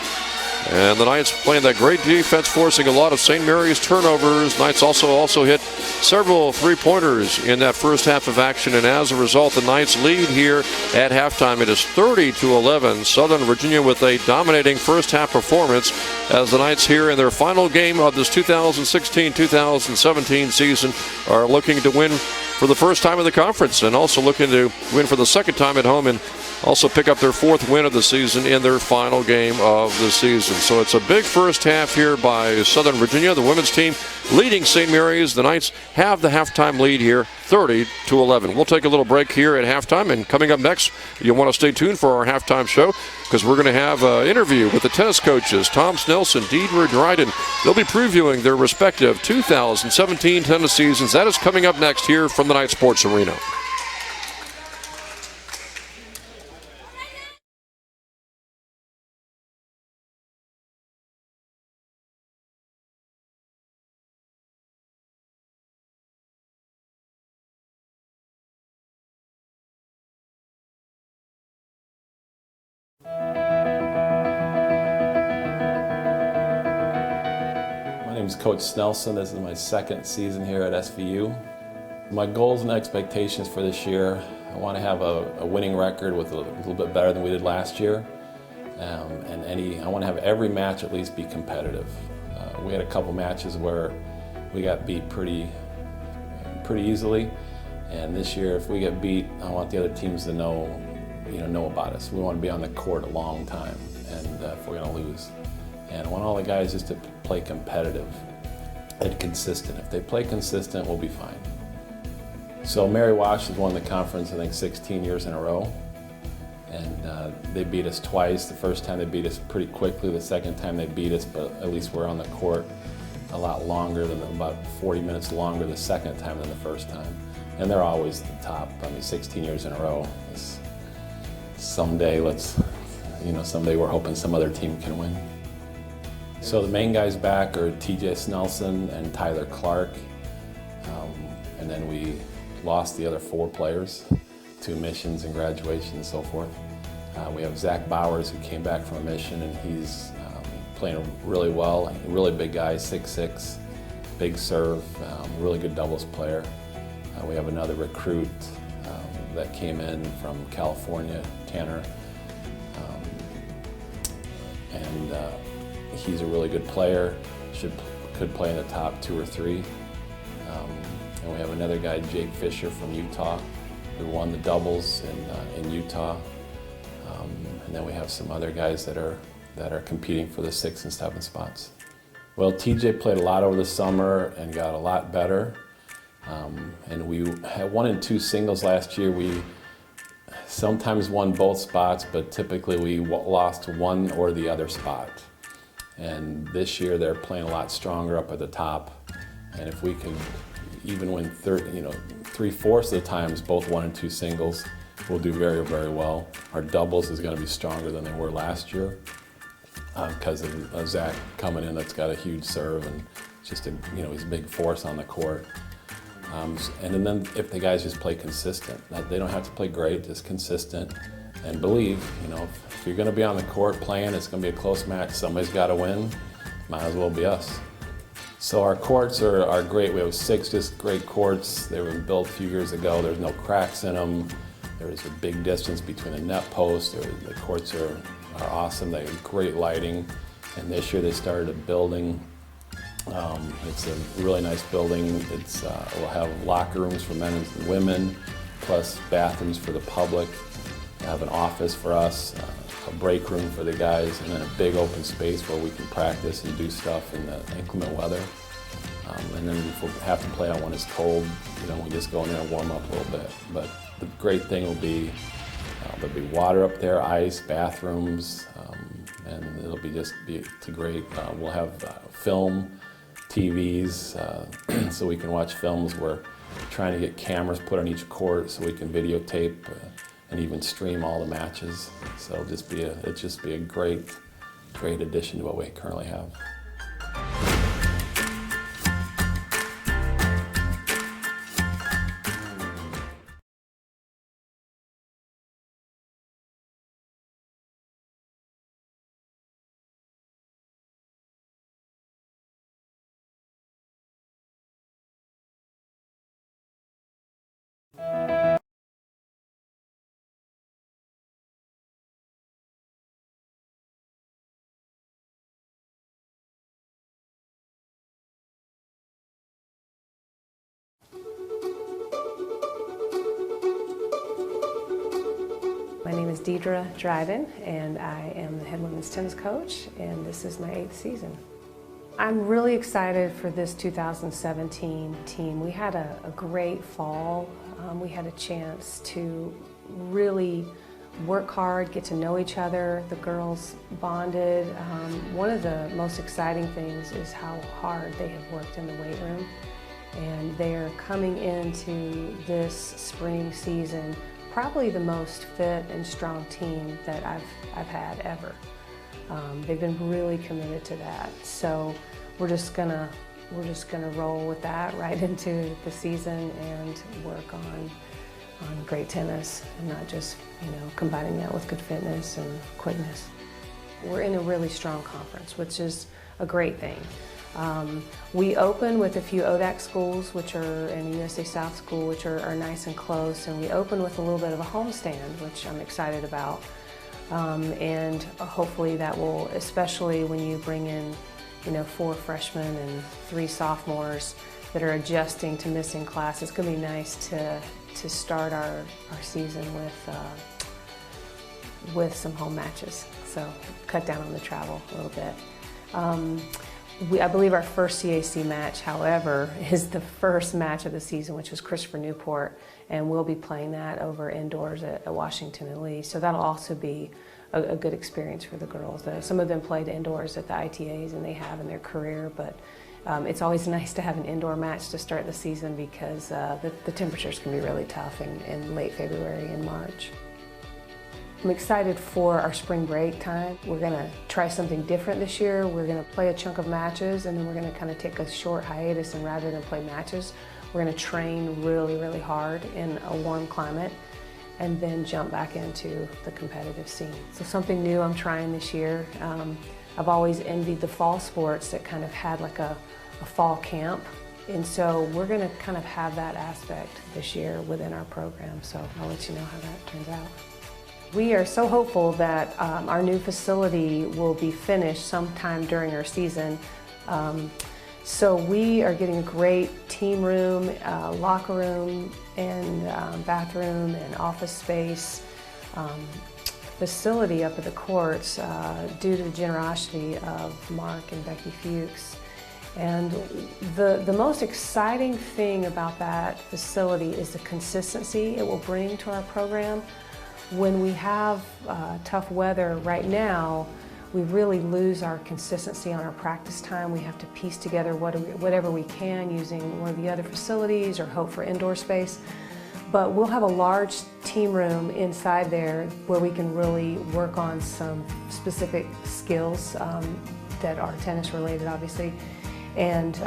And the Knights playing that great defense, forcing a lot of St. Mary's turnovers. Knights also hit several three-pointers in that first half of action. And as a result, the Knights lead here at halftime. It is 30-11. Southern Virginia with a dominating first half performance as the Knights here in their final game of this 2016-2017 season are looking to win for the first time in the conference and also looking to win for the second time at home and also pick up their 4th win of the season in their final game of the season. So it's a big first half here by Southern Virginia. The women's team leading St. Mary's. The Knights have the halftime lead here, 30-11. We'll take a little break here at halftime, and coming up next, you'll want to stay tuned for our halftime show because we're going to have an interview with the tennis coaches, Tom Snelson, Deidre Dryden. They'll be previewing their respective 2017 tennis seasons. That is coming up next here from the Knight Sports Arena. My name is Coach Snelson. This is my 2nd season here at SVU. My goals and expectations for this year, I want to have a winning record with a little bit better than we did last year. I want to have every match at least be competitive. We had a couple matches where we got beat pretty easily. And this year, if we get beat, I want the other teams to know about us. We want to be on the court a long time, and if we're going to lose. And I want all the guys just to play competitive and consistent. If they play consistent, we'll be fine. So Mary Wash has won the conference, I think, 16 years in a row. And they beat us twice. The first time they beat us pretty quickly. The second time they beat us, but at least we're on the court a lot longer than about 40 minutes longer the second time than the first time. And they're always the top. 16 years in a row. Someday we're hoping some other team can win. So the main guys back are TJ Snelson and Tyler Clark. And then we lost the other 4 players to missions and graduation and so forth. We have Zach Bowers, who came back from a mission, and he's playing really well. A really big guy, 6'6", big serve, really good doubles player. We have another recruit that came in from California, Tanner, and he's a really good player. Could play in the top 2 or 3. And we have another guy, Jake Fisher from Utah, who won the doubles in Utah. And then we have some other guys that are competing for the 6 and 7 spots. Well, TJ played a lot over the summer and got a lot better. And we had 1 and 2 singles last year. We sometimes won both spots, but typically we lost one or the other spot. And this year they're playing a lot stronger up at the top. And if we can even win 3/4 of the times, both 1 and 2 singles, we'll do very, very well. Our doubles is going to be stronger than they were last year because of Zach coming in. That's got a huge serve and just he's a big force on the court. And then if the guys just play consistent, they don't have to play great, just consistent, and believe, if you're going to be on the court playing, it's going to be a close match. Somebody's got to win. Might as well be us. So our courts are great. We have 6 just great courts. They were built a few years ago. There's no cracks in them. There's a big distance between the net posts. The courts are awesome. They have great lighting. And this year they started a building. It's a really nice building. We'll have locker rooms for men and women, plus bathrooms for the public. We'll have an office for us, a break room for the guys, and then a big open space where we can practice and do stuff in the inclement weather. And then if we have to play out when it's cold, we just go in there and warm up a little bit. But the great thing will be There'll be water up there, ice, bathrooms, and it'll be great. We'll have film, TVs, so we can watch films. We're trying to get cameras put on each court so we can videotape and even stream all the matches. So it'll just be a great addition to what we currently have. My name is Deidre Dryden, and I am the head women's tennis coach, and this is my 8th season. I'm really excited for this 2017 team. We had a great fall. We had a chance to really work hard, get to know each other. The girls bonded. One of the most exciting things is how hard they have worked in the weight room, and they're coming into this spring season probably the most fit and strong team that I've had ever. They've been really committed to that. So we're just gonna roll with that right into the season and work on great tennis and not just, combining that with good fitness and quickness. We're in a really strong conference, which is a great thing. We open with a few ODAC schools, which are in the USA South school, which are nice and close, and we open with a little bit of a homestand, which I'm excited about. And hopefully that will, especially when you bring in, 4 freshmen and 3 sophomores that are adjusting to missing class, it's going to be nice to start our season with some home matches. So cut down on the travel a little bit. I believe our first CAC match, however, is the first match of the season, which is Christopher Newport, and we'll be playing that over indoors at Washington and Lee. So that'll also be a good experience for the girls. Some of them played indoors at the ITAs, and they have in their career, but it's always nice to have an indoor match to start the season because the temperatures can be really tough in late February and March. I'm excited for our spring break time. We're going to try something different this year. We're going to play a chunk of matches, and then we're going to kind of take a short hiatus, and rather than play matches, we're going to train really, really hard in a warm climate and then jump back into the competitive scene. So something new I'm trying this year. I've always envied the fall sports that kind of had like a fall camp. And so we're going to kind of have that aspect this year within our program. So I'll let you know how that turns out. We are so hopeful that our new facility will be finished sometime during our season. So we are getting a great team room, locker room, and bathroom and office space facility up at the courts due to the generosity of Mark and Becky Fuchs. And the most exciting thing about that facility is the consistency it will bring to our program. When we have tough weather right now, we really lose our consistency on our practice time. We have to piece together whatever we can using one of the other facilities or hope for indoor space. But we'll have a large team room inside there where we can really work on some specific skills that are tennis related, obviously. And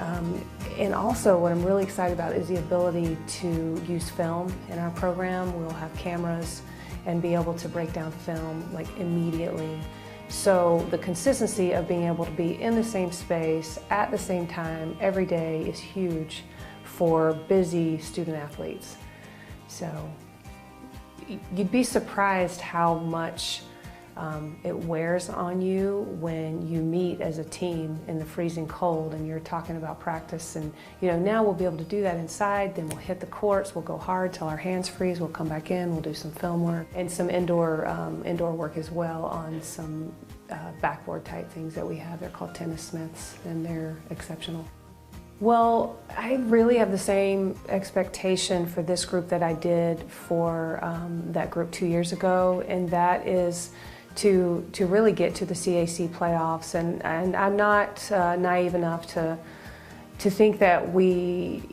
also what I'm really excited about is the ability to use film in our program. We'll have cameras and be able to break down film like immediately. So the consistency of being able to be in the same space at the same time every day is huge for busy student athletes. So you'd be surprised how much it wears on you when you meet as a team in the freezing cold and you're talking about practice. And now we'll be able to do that inside, then we'll hit the courts, we'll go hard till our hands freeze, we'll come back in, we'll do some film work and some indoor work as well on some backboard type things that we have. They're called tennis smiths and they're exceptional. Well, I really have the same expectation for this group that I did for that group 2 years ago, and that is to really get to the CAC playoffs. And I'm not naive enough to think that we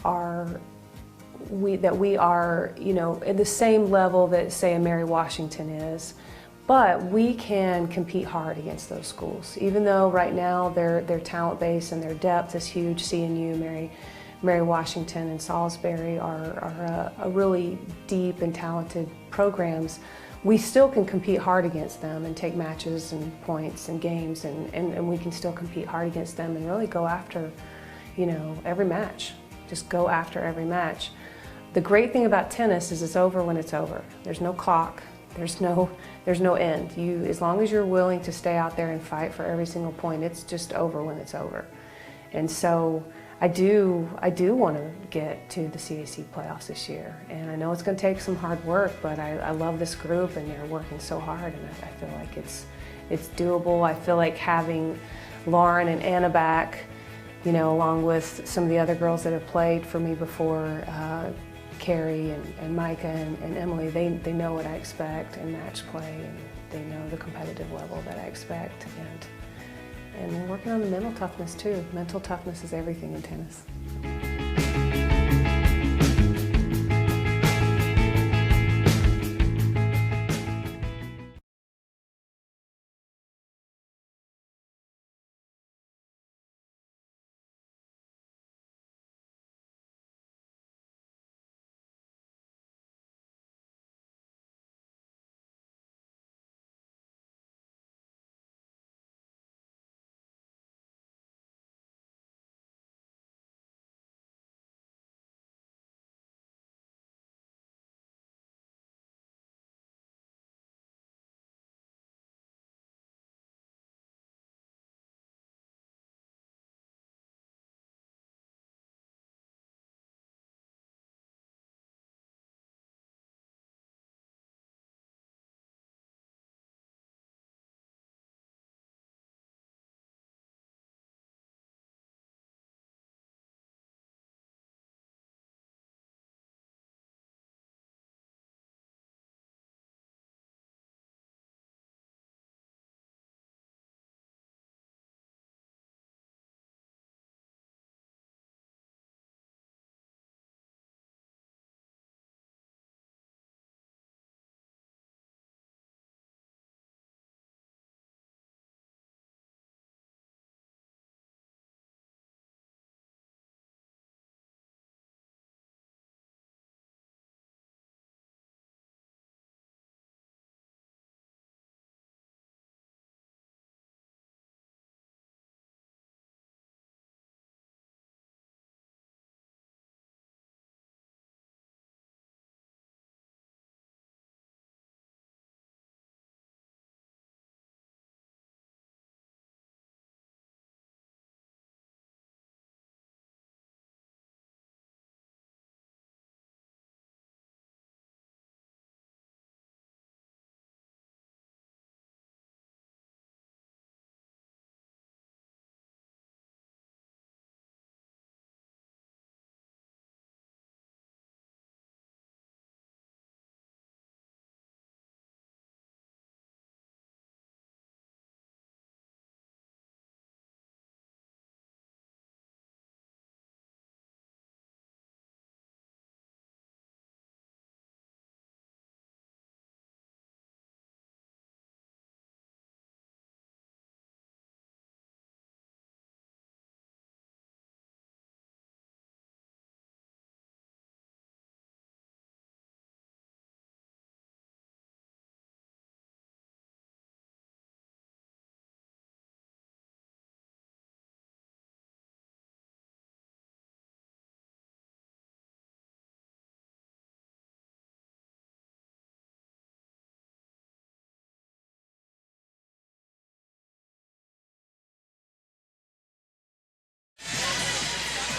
are at the same level that, say, a Mary Washington is. But we can compete hard against those schools, even though right now their talent base and their depth is huge. CNU, Mary Washington, and Salisbury are a really deep and talented programs. We still can compete hard against them and take matches and points and games, and we can still compete hard against them and really go after, every match. Just go after every match. The great thing about tennis is it's over when it's over. There's no clock. There's no end. As long as you're willing to stay out there and fight for every single point, it's just over when it's over. And so I do want to get to the CAC playoffs this year. And I know it's going to take some hard work, but I love this group and they're working so hard, and I feel like it's doable. I feel like having Lauren and Anna back, along with some of the other girls that have played for me before, Carrie and Micah and Emily, they know what I expect in match play, and they know the competitive level that I expect. And we're working on the mental toughness too. Mental toughness is everything in tennis.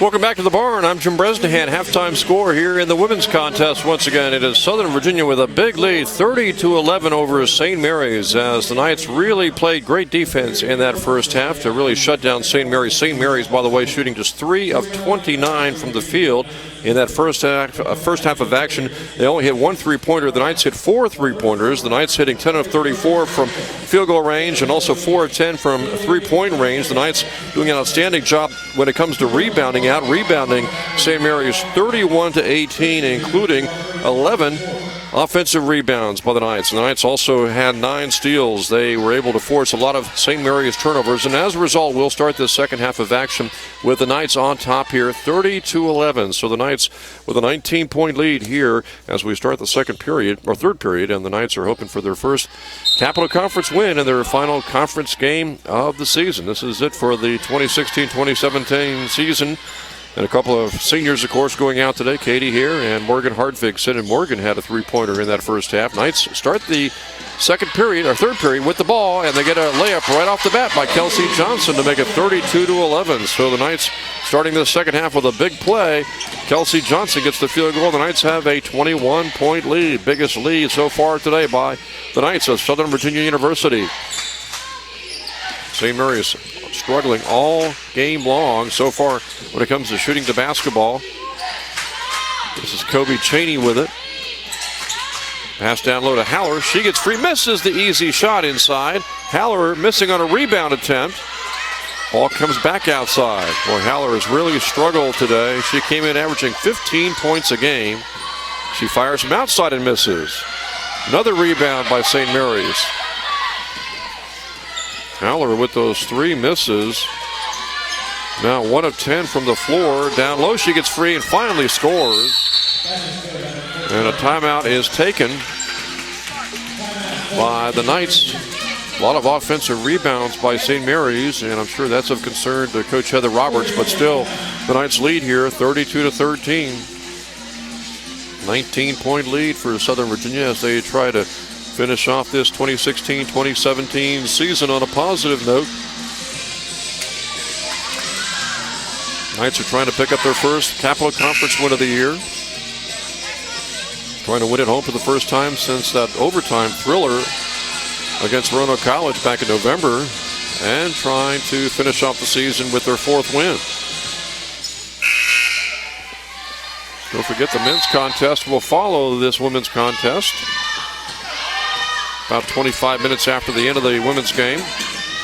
Welcome back to the barn. I'm Jim Bresnahan. Halftime score here in the women's contest. Once again, it is Southern Virginia with a big lead, 30-11 over St. Mary's, as the Knights really played great defense in that first half to really shut down St. Mary's. St. Mary's, by the way, shooting just 3 of 29 from the field in that first half of action. They only hit 1 3-pointer. The Knights hit 4 3-pointers. The Knights hitting 10 of 34 from field goal range and also 4 of 10 from three-point range. The Knights doing an outstanding job when it comes to rebounding, out-rebounding St. Mary's 31-18, including 11 offensive rebounds by the Knights. The Knights also had 9 steals. They were able to force a lot of St. Mary's turnovers, and as a result, we'll start this second half of action with the Knights on top here, 30-11. So the Knights with a 19-point lead here as we start the third period, and the Knights are hoping for their first Capital Conference win in their final conference game of the season. This is it for the 2016-2017 season. And a couple of seniors, of course, going out today. Katie here and Morgan Hartvig. Sid and Morgan had a 3-pointer in that first half. Knights start the third period with the ball, and they get a layup right off the bat by Kelsey Johnson to make it 32-11. So the Knights starting the second half with a big play. Kelsey Johnson gets the field goal. The Knights have a 21-point lead. Biggest lead so far today by the Knights of Southern Virginia University. St. Mary's struggling all game long so far when it comes to shooting the basketball. This is Kobe Chaney with it. Pass down low to Haller. She gets free, misses the easy shot inside. Haller missing on a rebound attempt. Ball comes back outside. Boy, Haller has really struggled today. She came in averaging 15 points a game. She fires from outside and misses. Another rebound by St. Mary's. Haller with those 3 misses. Now 1 of 10 from the floor. Down low she gets free and finally scores. And a timeout is taken by the Knights. A lot of offensive rebounds by St. Mary's, and I'm sure that's of concern to Coach Heather Roberts, but still the Knights lead here 32-13. 19-point lead for Southern Virginia as they try to finish off this 2016-2017 season on a positive note. Knights are trying to pick up their first Capital Conference win of the year. Trying to win at home for the first time since that overtime thriller against Roanoke College back in November, and trying to finish off the season with their 4th win. Don't forget the men's contest will follow this women's contest. About 25 minutes after the end of the women's game.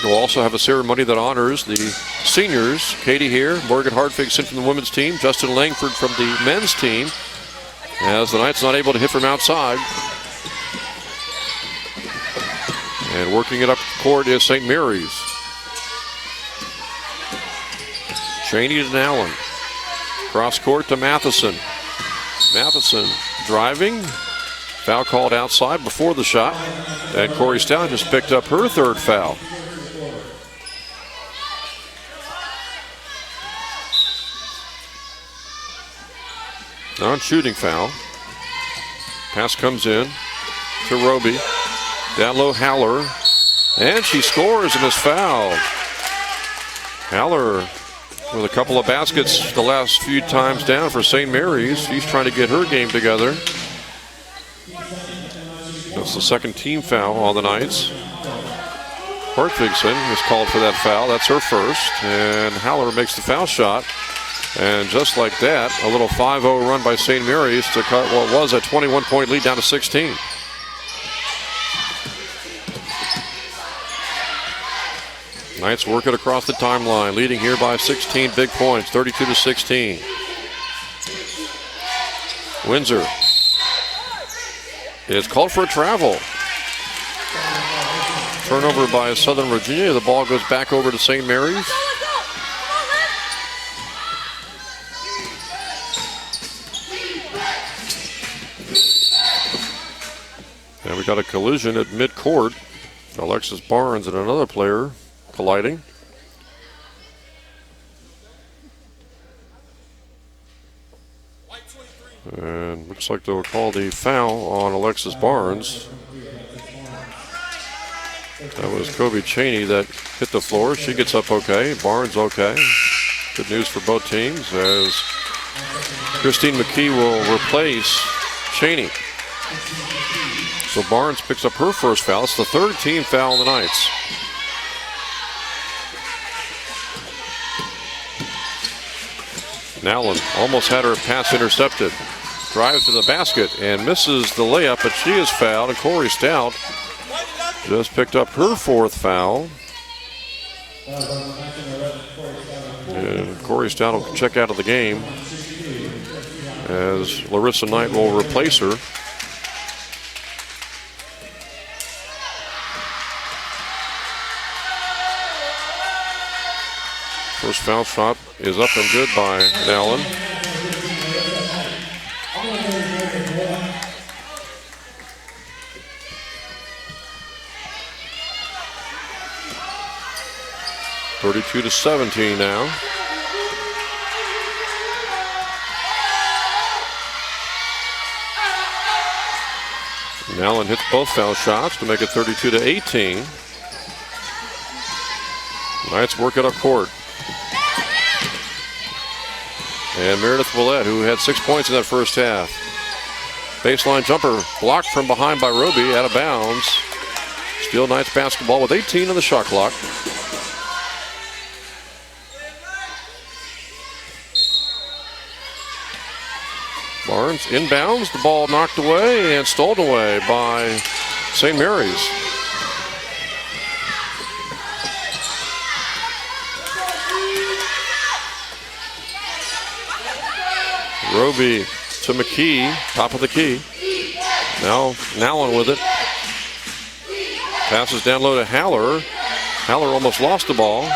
We'll also have a ceremony that honors the seniors. Katie here, Morgan Hartvig sent from the women's team, Justin Langford from the men's team, as the Knights not able to hit from outside. And working it up the court is St. Mary's. Chaney to Allen. Cross court to Matheson. Matheson driving. Foul called outside before the shot. And Corey Stout just picked up her 3rd foul. Non-shooting foul. Pass comes in to Roby. Down low, Haller. And she scores and is fouled. Haller with a couple of baskets the last few times down for St. Mary's. She's trying to get her game together. That's the 2nd team foul on the Knights. Hartvigsen is called for that foul. That's her 1st. And Haller makes the foul shot. And just like that, a little 5-0 run by St. Mary's to cut what was a 21-point lead down to 16. Knights work it across the timeline, leading here by 16 big points, 32-16. Windsor is called for a travel. Turnover by Southern Virginia. The ball goes back over to St. Mary's. And we got a collision at midcourt. Alexis Barnes and another player colliding. And looks like they'll call the foul on Alexis Barnes. That was Kobe Chaney that hit the floor. She gets up okay. Barnes okay. Good news for both teams as Christine McKee will replace Cheney. So Barnes picks up her first foul. It's the third team foul on the Knights. Nowlin almost had her pass intercepted. Drives to the basket and misses the layup, but she is fouled. And Corey Stout just picked up her fourth foul. And Corey Stout will check out of the game as Larissa Knight will replace her. First foul shot is up and good by Nowlin. (32-17) now. Nowlin hits both foul shots to make it 32-18. Knights work it up court. And Meredith Willett, who had 6 points in that first half. Baseline jumper blocked from behind by Roby, out of bounds. Still Knights basketball with 18 on the shot clock. Barnes inbounds, the ball knocked away and stolen away by St. Mary's. Roby to McKee, top of the key. Now Nowlin with it. Passes down low to Haller. Haller almost lost the ball.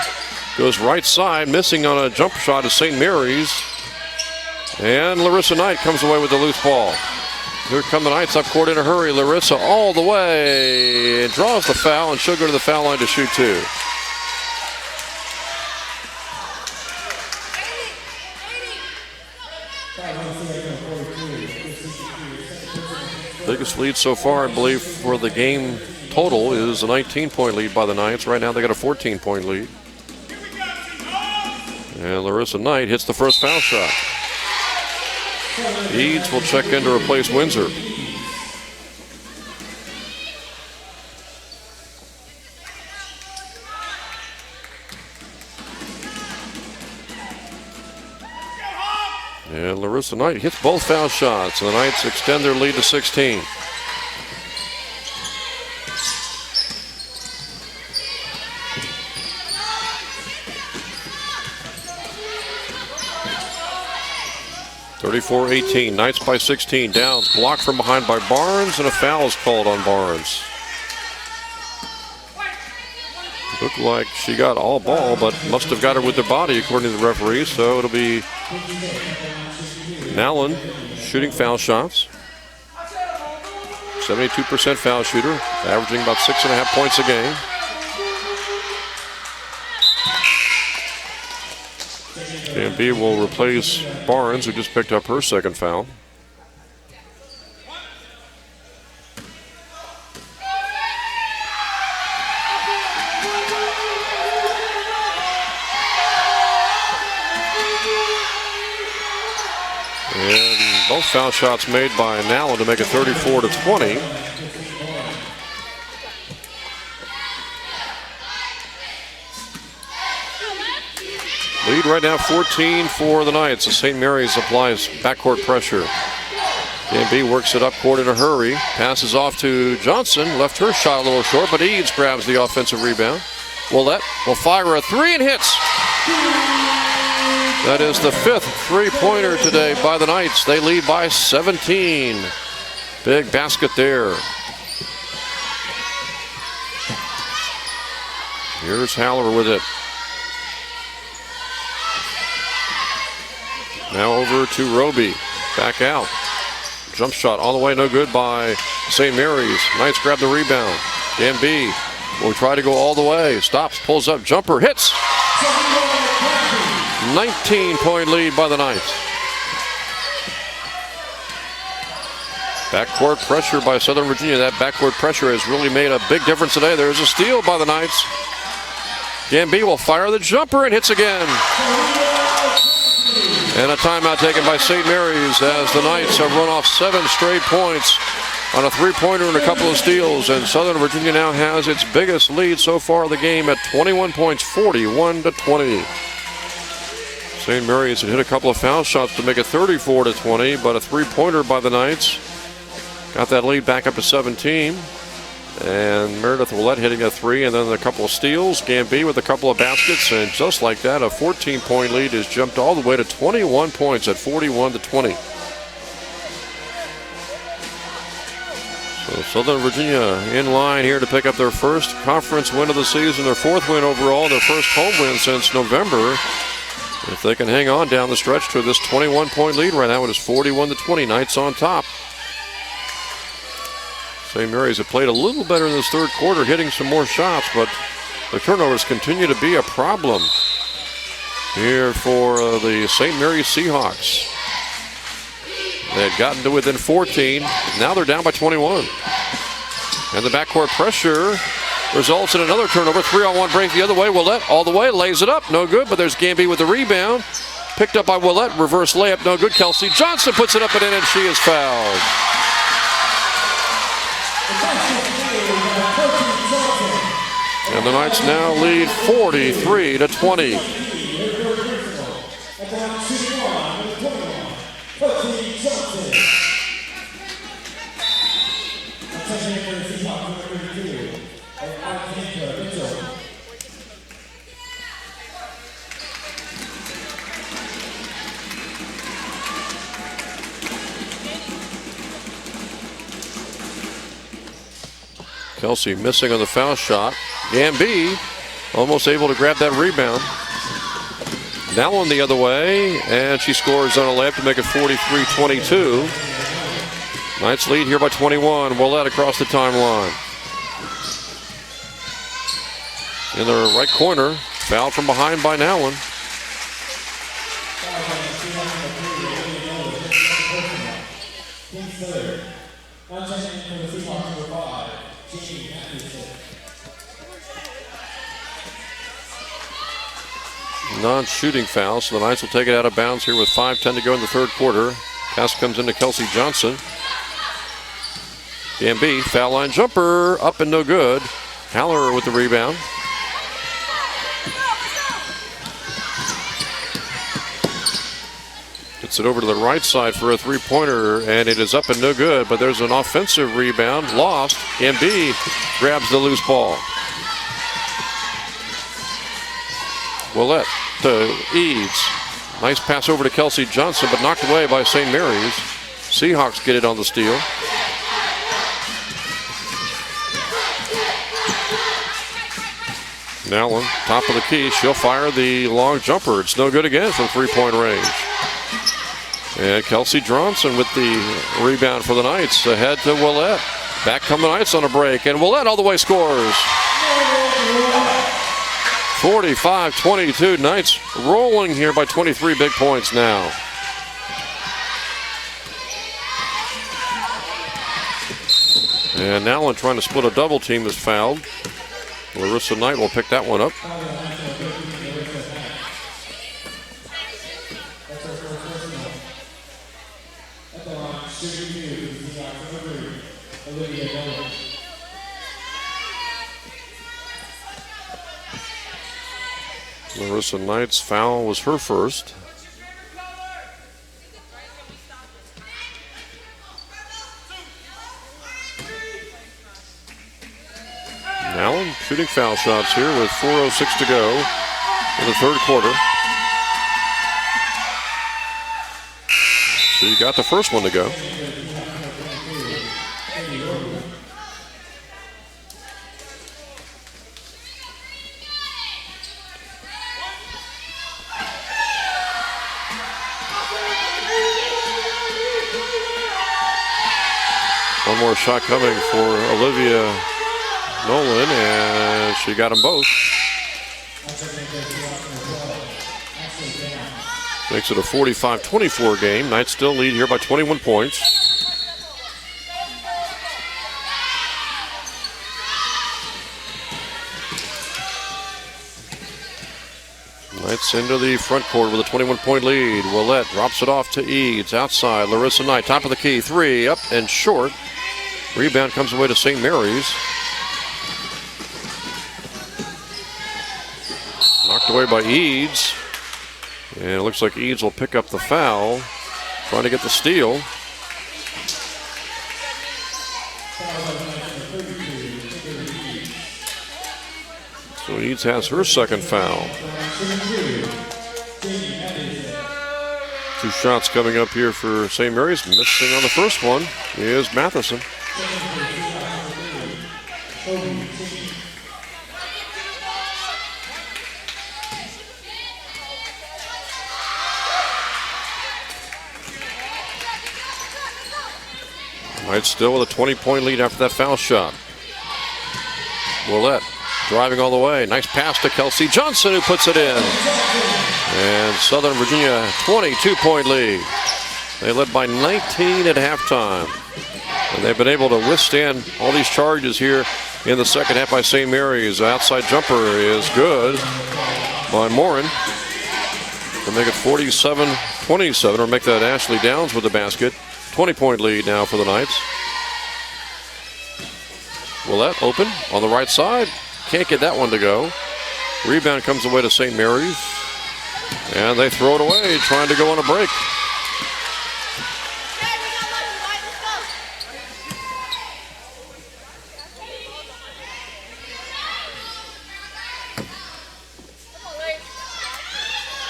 Goes right side, missing on a jump shot of St. Mary's. And Larissa Knight comes away with the loose ball. Here come the Knights up court in a hurry. Larissa all the way. Draws the foul, and she'll go to the foul line to shoot two. Biggest lead so far, I believe, for the game total is a 19-point lead by the Knights. Right now they got a 14-point lead. And Larissa Knight hits the first foul shot. Eads will check in to replace Windsor. And Larissa Knight hits both foul shots, and the Knights extend their lead to 16. (34-18). Knights by 16. Downs blocked from behind by Barnes, and a foul is called on Barnes. Looked like she got all ball, but must have got her with her body, according to the referee. So it'll be Nowlin shooting foul shots. 72% foul shooter, averaging about 6.5 points a game. B will replace Barnes, who just picked up her second foul. And both foul shots made by Nowlin to make it 34-20. Lead right now 14 for the Knights as St. Mary's applies backcourt pressure. B works it up court in a hurry. Passes off to Johnson. Left her shot a little short, but Eads grabs the offensive rebound. Willett will fire a three and hits. That is the fifth three-pointer today by the Knights. They lead by 17. Big basket there. Here's Haller with it. Now over to Roby. Back out. Jump shot all the way, no good by St. Mary's. Knights grab the rebound. B will try to go all the way. Stops, pulls up, jumper, hits. 19-point lead by the Knights. Backcourt pressure by Southern Virginia. That backcourt pressure has really made a big difference today. There's a steal by the Knights. Gamby will fire the jumper and hits again. And a timeout taken by St. Mary's as the Knights have run off 7 straight points on a three-pointer and a couple of steals. And Southern Virginia now has its biggest lead so far of the game at 21 points, 41-20. St. Mary's had hit a couple of foul shots to make it 34-20, but a three-pointer by the Knights got that lead back up to 17. And Meredith Willett hitting a three, and then a couple of steals. Gambee with a couple of baskets, and just like that, a 14-point lead has jumped all the way to 21 points at 41-20. So Southern Virginia in line here to pick up their first conference win of the season, their 4th win overall, their first home win since November. If they can hang on down the stretch to this 21-point lead right now, it is 41-20. Knights on top. St. Mary's have played a little better in this third quarter, hitting some more shots, but the turnovers continue to be a problem here for the St. Mary's Seahawks. They had gotten to within 14. Now they're down by 21. And the backcourt pressure results in another turnover. 3-on-1 break the other way. Willett all the way, lays it up. No good, but there's Gambee with the rebound. Picked up by Willett. Reverse layup, no good. Kelsey Johnson puts it up and in, and she is fouled. And the Knights now lead 43-20. Kelsey missing on the foul shot. Gambee almost able to grab that rebound. Now on the other way, and she scores on a layup to make it 43-22. Knights lead here by 21. Willett across the timeline. In the right corner, fouled from behind by Nowlin. Non-shooting foul, so the Knights will take it out of bounds here with 5:10 to go in the third quarter. Pass comes into Kelsey Johnson. Gambee, foul line jumper, up and no good. Haller with the rebound. Gets it over to the right side for a three-pointer, and it is up and no good, but there's an offensive rebound, lost. Gambee grabs the loose ball. Willett to Eads. Nice pass over to Kelsey Johnson, but knocked away by St. Mary's. Seahawks get it on the steal. Nowlin, top of the key. She'll fire the long jumper. It's no good again from three-point range. And Kelsey Johnson with the rebound for the Knights. Ahead to Willett. Back come the Knights on a break, and Willett all the way scores. 45-22. Knights rolling here by 23 big points now. And Nowlin trying to split a double team is fouled. Larissa Knight will pick that one up. Larissa Knight's foul was her first. Allen shooting foul shots here with 4:06 to go in the third quarter. So you got the first one to go. One more shot coming for Olivia Nolan, and she got them both. Makes it a 45-24 game. Knights still lead here by 21 points. Knights into the front court with a 21-point lead. Willette drops it off to Eads. Outside, Larissa Knight, top of the key. 3, up and short. Rebound comes away to St. Mary's. Knocked away by Eads. And it looks like Eads will pick up the foul. Trying to get the steal. So Eads has her second foul. 2 shots coming up here for St. Mary's. Missing on the first one is Matheson. Knights still with a 20-point lead after that foul shot. Willette driving all the way. Nice pass to Kelsey Johnson, who puts it in. And Southern Virginia, 22-point lead. They led by 19 at halftime. And they've been able to withstand all these charges here in the second half by St. Mary's. Outside jumper is good by Morin to make it 47-27, or make that Ashley Downs with the basket. 20-point lead now for the Knights. Willette open on the right side. Can't get that one to go. Rebound comes away to St. Mary's. And they throw it away, trying to go on a break.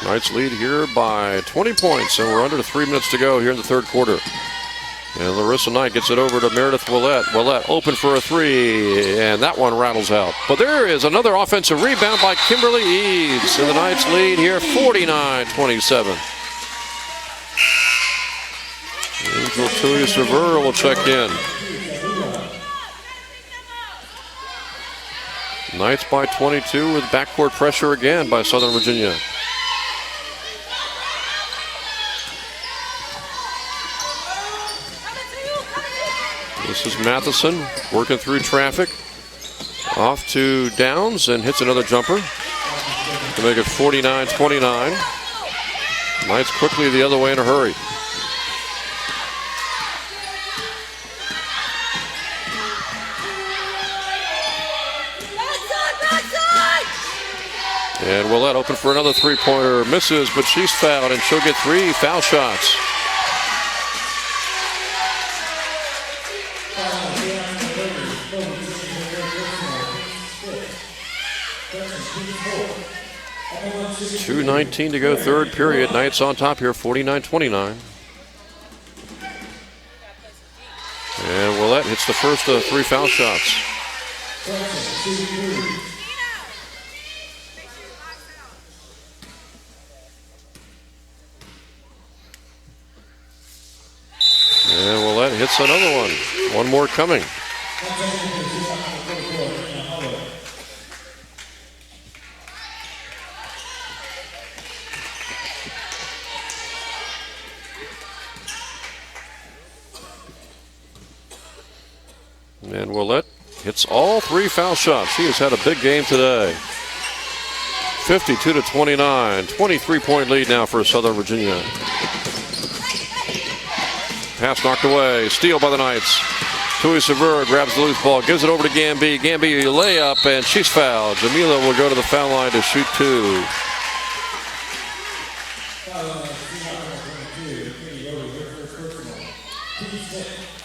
Knights lead here by 20 points, and we're under 3 minutes to go here in the third quarter. And Larissa Knight gets it over to Meredith Willette. Willette open for a 3, and that one rattles out. But there is another offensive rebound by Kimberly Eads, and the Knights lead here 49-27. Angel Tulia-Severa will check in. Knights by 22 with backcourt pressure again by Southern Virginia. This is Matheson working through traffic. Off to Downs and hits another jumper to make it 49-29. Knights quickly the other way in a hurry. And Willette open for another three-pointer. Misses, but she's fouled, and she'll get 3 foul shots. .2:19 to go, third period. Knights on top here, 49-29. And Willette hits the first of 3 foul shots. And Willette hits another one. One more coming. And Willette hits all 3 foul shots. She has had a big game today. 52-29, 23-point lead now for Southern Virginia. Pass knocked away, steal by the Knights. Tulia-Severa grabs the loose ball, gives it over to Gamby. Gamby layup, and she's fouled. Jamila will go to the foul line to shoot 2.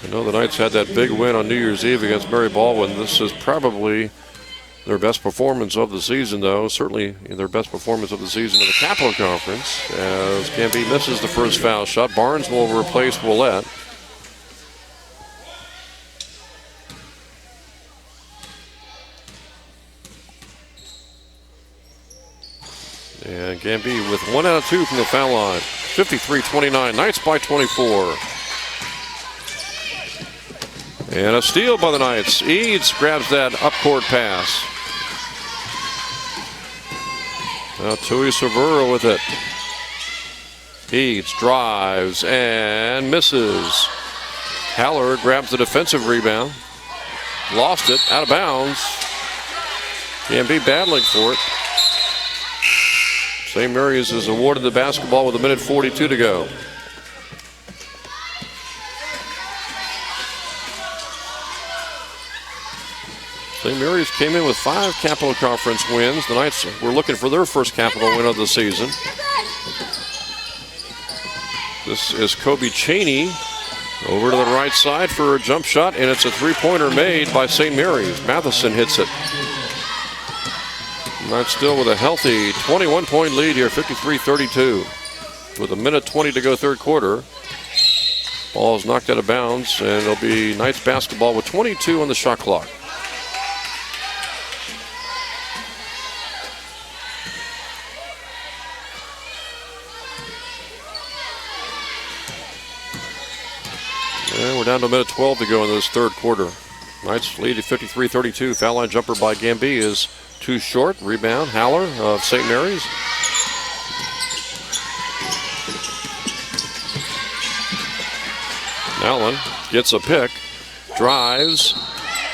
I know the Knights had that big win on New Year's Eve against Mary Baldwin. This is probably their best performance of the season, though. Certainly their best performance of the season in the Capital Conference, as Gamby misses the first foul shot. Barnes will replace Willette. And Gamby with 1 out of 2 from the foul line. 53-29, Knights by 24. And a steal by the Knights. Eads grabs that upcourt pass. Now Tulia-Severa with it. Eads drives and misses. Haller grabs the defensive rebound. Lost it, out of bounds. Gamby battling for it. St. Mary's is awarded the basketball with 1:42 to go. St. Mary's came in with 5 Capital Conference wins. The Knights were looking for their first Capital win of the season. This is Kobe Cheney over to the right side for a jump shot, and it's a three-pointer made by St. Mary's. Matheson hits it. Knights still with a healthy 21-point lead here, 53-32. With 1:20 to go third quarter. Ball is knocked out of bounds, and it'll be Knights basketball with 22 on the shot clock. And we're down to 1:12 to go in this third quarter. Knights lead at 53-32. Foul line jumper by Gamby is too short. Rebound, Haller of St. Mary's. Allen gets a pick, drives,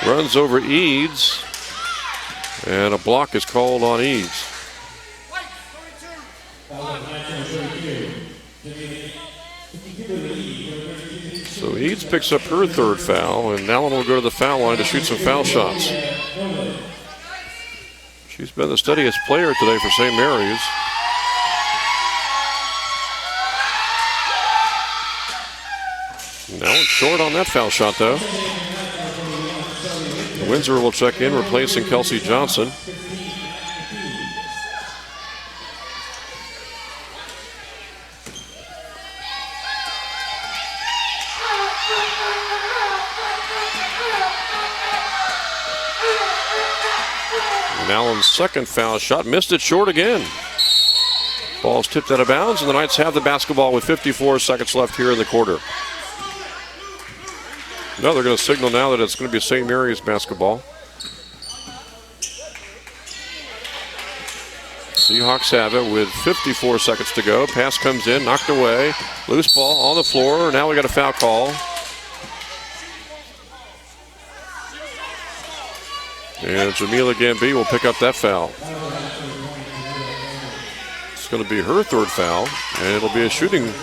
runs over Eads, and a block is called on Eads. So Eads picks up her third foul, and Allen will go to the foul line to shoot some foul shots. She's been the steadiest player today for St. Mary's. Now it's short on that foul shot, though. Windsor will check in, replacing Kelsey Johnson. And Allen's second foul shot missed it short again. Ball's tipped out of bounds, and the Knights have the basketball with 54 seconds left here in the quarter. No, they're going to signal now that it's going to be St. Mary's basketball. Seahawks have it with 54 seconds to go. Pass comes in, knocked away. Loose ball on the floor. Now we got a foul call. And Jamila Gamby will pick up that foul. It's going to be her third foul, and it'll be a shooting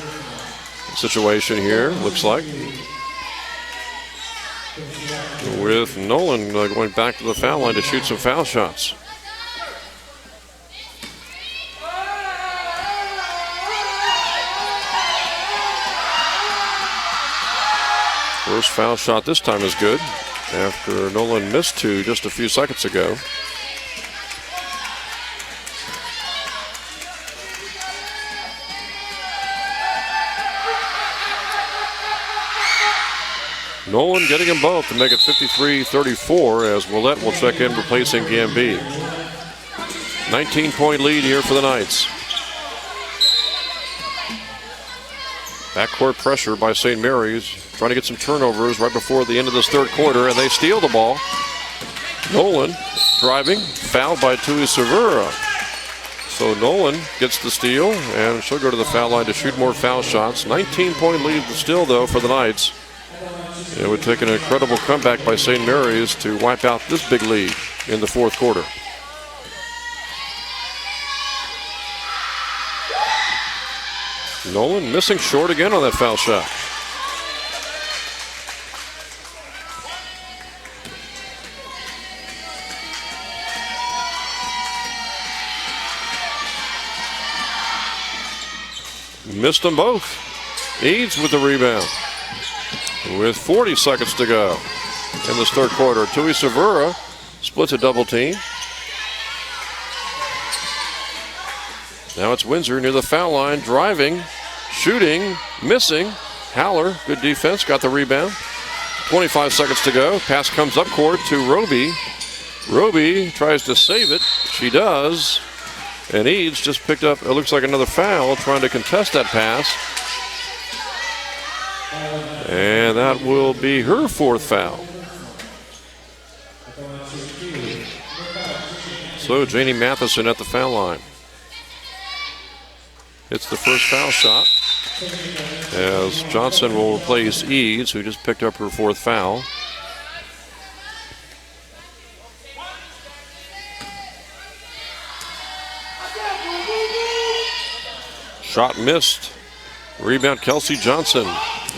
situation here, looks like. With Nolan going back to the foul line to shoot some foul shots. First foul shot this time is good, after Nolan missed two just a few seconds ago. Nolan getting them both to make it 53-34 as Willett will check in, replacing Gamby. 19-point lead here for the Knights. Backcourt pressure by St. Mary's, trying to get some turnovers right before the end of this third quarter, and they steal the ball. Nolan driving, fouled by Tui Severa. So Nolan gets the steal, and she'll go to the foul line to shoot more foul shots. 19-point lead still, though, for the Knights. It would take an incredible comeback by St. Mary's to wipe out this big lead in the fourth quarter. Nolan missing short again on that foul shot. Missed them both. Eads with the rebound. With 40 seconds to go in this third quarter, Tui Severa splits a double team. Now it's Windsor near the foul line, driving, shooting, missing. Haller, good defense, got the rebound. 25 seconds to go. Pass comes up court to Roby. Roby tries to save it. She does. And Eads just picked up, it looks like another foul, trying to contest that pass. And that will be her fourth foul. So Janie Matheson at the foul line. It's the first foul shot as Johnson will replace Eads, who just picked up her fourth foul. Shot missed. Rebound Kelsey Johnson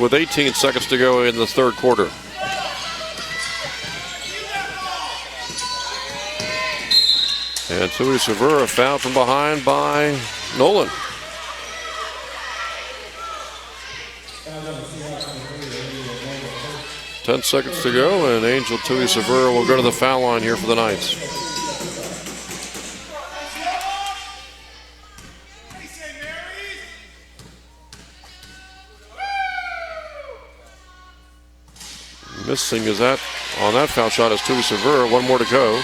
with 18 seconds to go in the third quarter. And Tui Severa fouled from behind by Nolan. Ten seconds to go, and Angel Tui Severa will go to the foul line here for the Knights. Missing is that on that foul shot is Tui Severa. One more to go.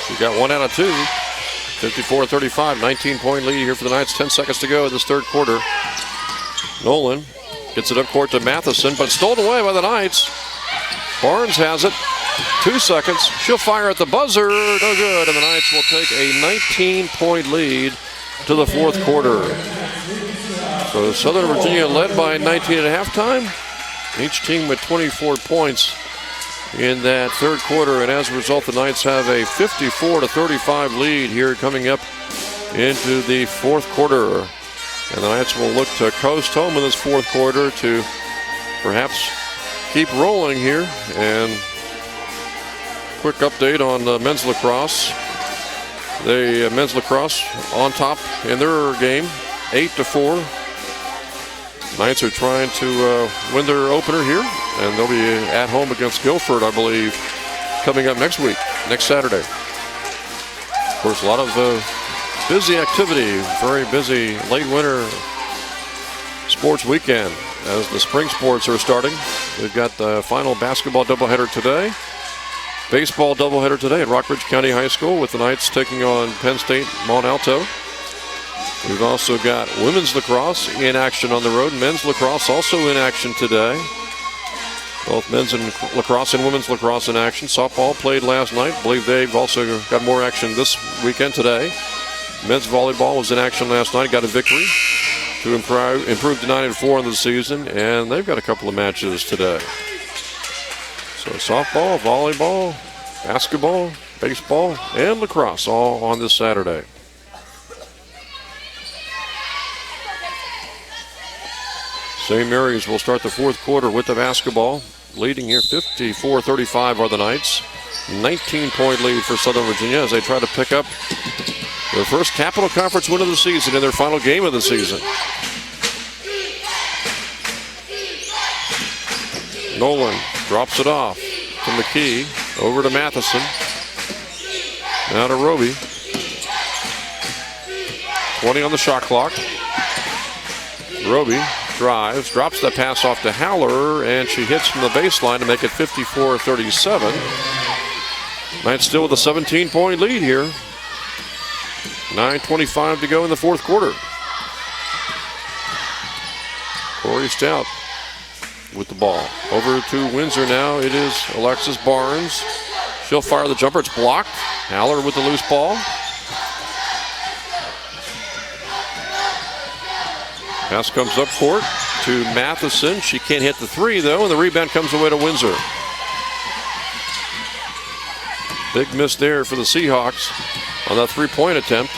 She got 1 out of 2. 54-35, 19-point lead here for the Knights. 10 seconds to go in this third quarter. Nolan gets it up court to Matheson, but stolen away by the Knights. Barnes has it. 2 seconds. She'll fire at the buzzer. No good. And the Knights will take a 19-point lead to the fourth quarter. So Southern Virginia led by 19 at halftime. Each team with 24 points in that third quarter. And as a result, the Knights have a 54-35 lead here coming up into the fourth quarter. And the Knights will look to coast home in this fourth quarter to perhaps keep rolling here. And quick update on men's lacrosse. The men's lacrosse on top in their game, 8-4. Knights are trying to win their opener here, and they'll be at home against Guilford, I believe, coming up next week, next Saturday. Of course, a lot of busy activity, very busy late winter sports weekend as the spring sports are starting. We've got the final basketball doubleheader today. Baseball doubleheader today at Rockbridge County High School with the Knights taking on Penn State Mont Alto. We've also got women's lacrosse in action on the road. Men's lacrosse also in action today. Both men's and lacrosse and women's lacrosse in action. Softball played last night. I believe they've also got more action this weekend today. Men's volleyball was in action last night. Got a victory to improve to 9-4 in the season. And they've got a couple of matches today. So softball, volleyball, basketball, baseball, and lacrosse all on this Saturday. St. Mary's will start the fourth quarter with the basketball. Leading here 54-35 are the Knights. 19-point lead for Southern Virginia as they try to pick up their first Capital Conference win of the season in their final game of the season. Nolan drops it off to McKee, over to Matheson, now to Roby. 20 on the shot clock. Roby drives, drops that pass off to Haller, and she hits from the baseline to make it 54-37. Knights still with a 17-point lead here. 9:25 to go in the fourth quarter. Corey Stout with the ball. Over to Windsor now. It is Alexis Barnes. She'll fire the jumper. It's blocked. Haller with the loose ball. Pass comes up court to Matheson. She can't hit the three, though, and the rebound comes away to Windsor. Big miss there for the Seahawks on that three-point attempt.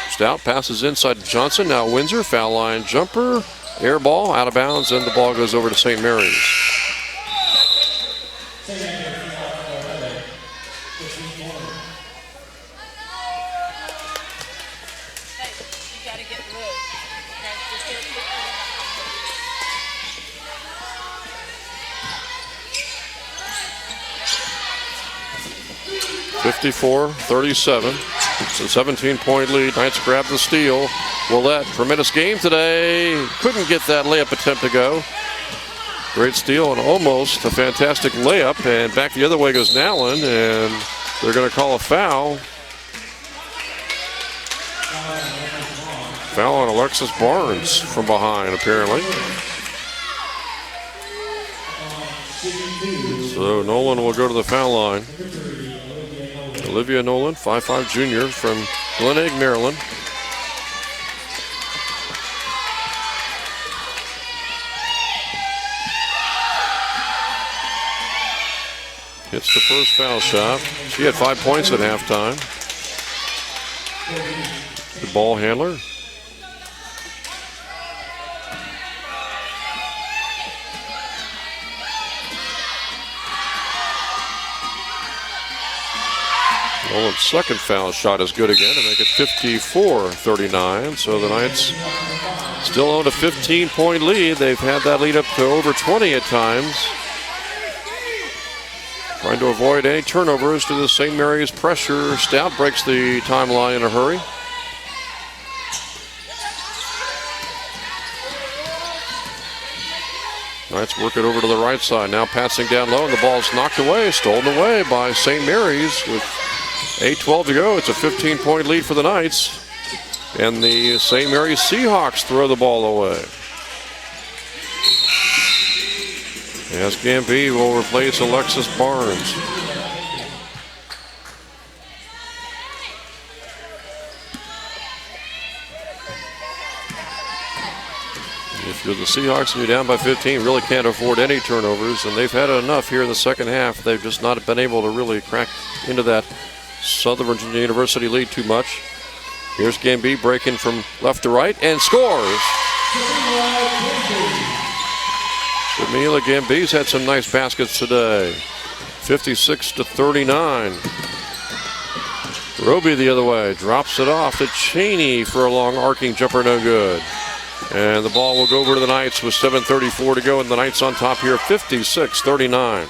Stout passes inside to Johnson. Now Windsor, foul line jumper. Air ball, out of bounds, and the ball goes over to St. Mary's. (54-37). It's a 17-point lead. Knights grab the steal. Willette, tremendous game today. Couldn't get that layup attempt to go. Great steal and almost a fantastic layup. And back the other way goes Nowlin, and they're going to call a foul. Foul on Alexis Barnes from behind, apparently. So Nolan will go to the foul line. Olivia Nolan, 5'5" junior from Glen Egg, Maryland. Hits the first foul shot. She had 5 points at halftime. The ball handler. Nolan's second foul shot is good again to make it 54-39. So the Knights still own a 15-point lead. They've had that lead up to over 20 at times. Trying to avoid any turnovers to the St. Mary's pressure. Stout breaks the timeline in a hurry. Knights work it over to the right side. Now passing down low, and the ball's knocked away, stolen away by St. Mary's with 8:12 to go. It's a 15-point lead for the Knights. And the St. Mary's Seahawks throw the ball away. As Gambee will replace Alexis Barnes. If you're the Seahawks and you're down by 15, really can't afford any turnovers, and they've had enough here in the second half. They've just not been able to really crack into that Southern Virginia University lead too much. Here's Gambee breaking from left to right and scores. Jamila Gambee's had some nice baskets today. 56-39. Roby the other way, drops it off to Cheney for a long arcing jumper, no good. And the ball will go over to the Knights with 7:34 to go, and the Knights on top here, 56-39.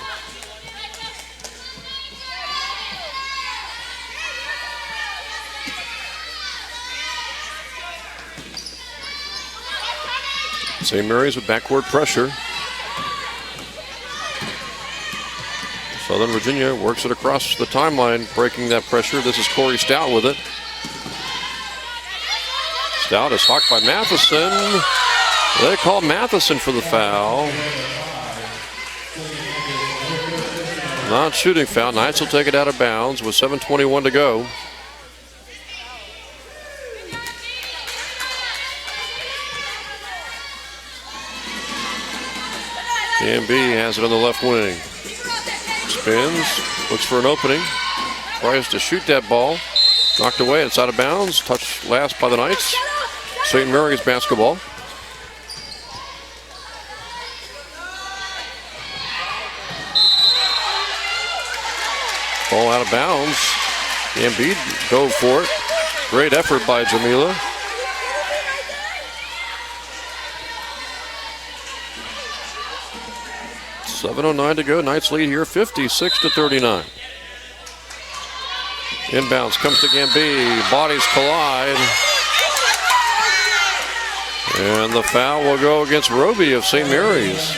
St. Mary's with backcourt pressure. Southern Virginia works it across the timeline, breaking that pressure. This is Corey Stout with it. Stout is hawked by Matheson. They call Matheson for the foul. Non-shooting foul. Knights will take it out of bounds with 7:21 to go. Gambee has it on the left wing. Spins, looks for an opening, tries to shoot that ball. Knocked away, it's out of bounds. Touched last by the Knights. St. Mary's basketball. Ball out of bounds. Gambee go for it. Great effort by Jamila. .709 to go. Knights lead here, 56-39. Inbounds comes to Gambee. Bodies collide. And the foul will go against Roby of St. Mary's.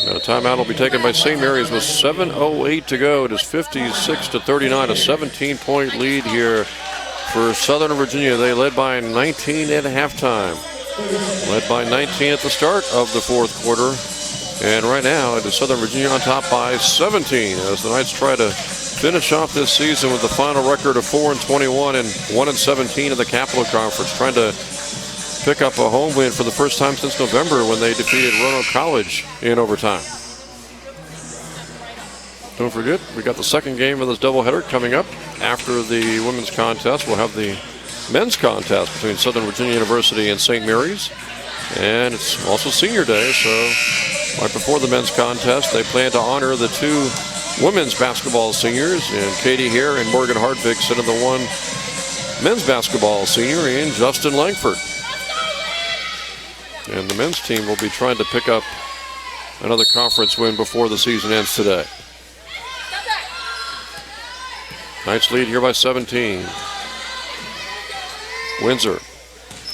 Now a timeout will be taken by St. Mary's with 7:08 to go. It is 56-39, a 17-point lead here for Southern Virginia. They led by 19 at halftime. Led by 19 at the start of the fourth quarter. And right now it is Southern Virginia on top by 17 as the Knights try to finish off this season with the final record of 4-21 and 1-17 in the Capital Conference, trying to pick up a home win for the first time since November when they defeated Roanoke College in overtime. Don't forget, we got the second game of this doubleheader coming up. After the women's contest, we'll have the men's contest between Southern Virginia University and St. Mary's. And it's also senior day, so right before the men's contest, they plan to honor the two women's basketball seniors, and Katie Hare and Morgan Hartwig sent in the one men's basketball senior in Justin Langford. And the men's team will be trying to pick up another conference win before the season ends today. Knights lead here by 17. Windsor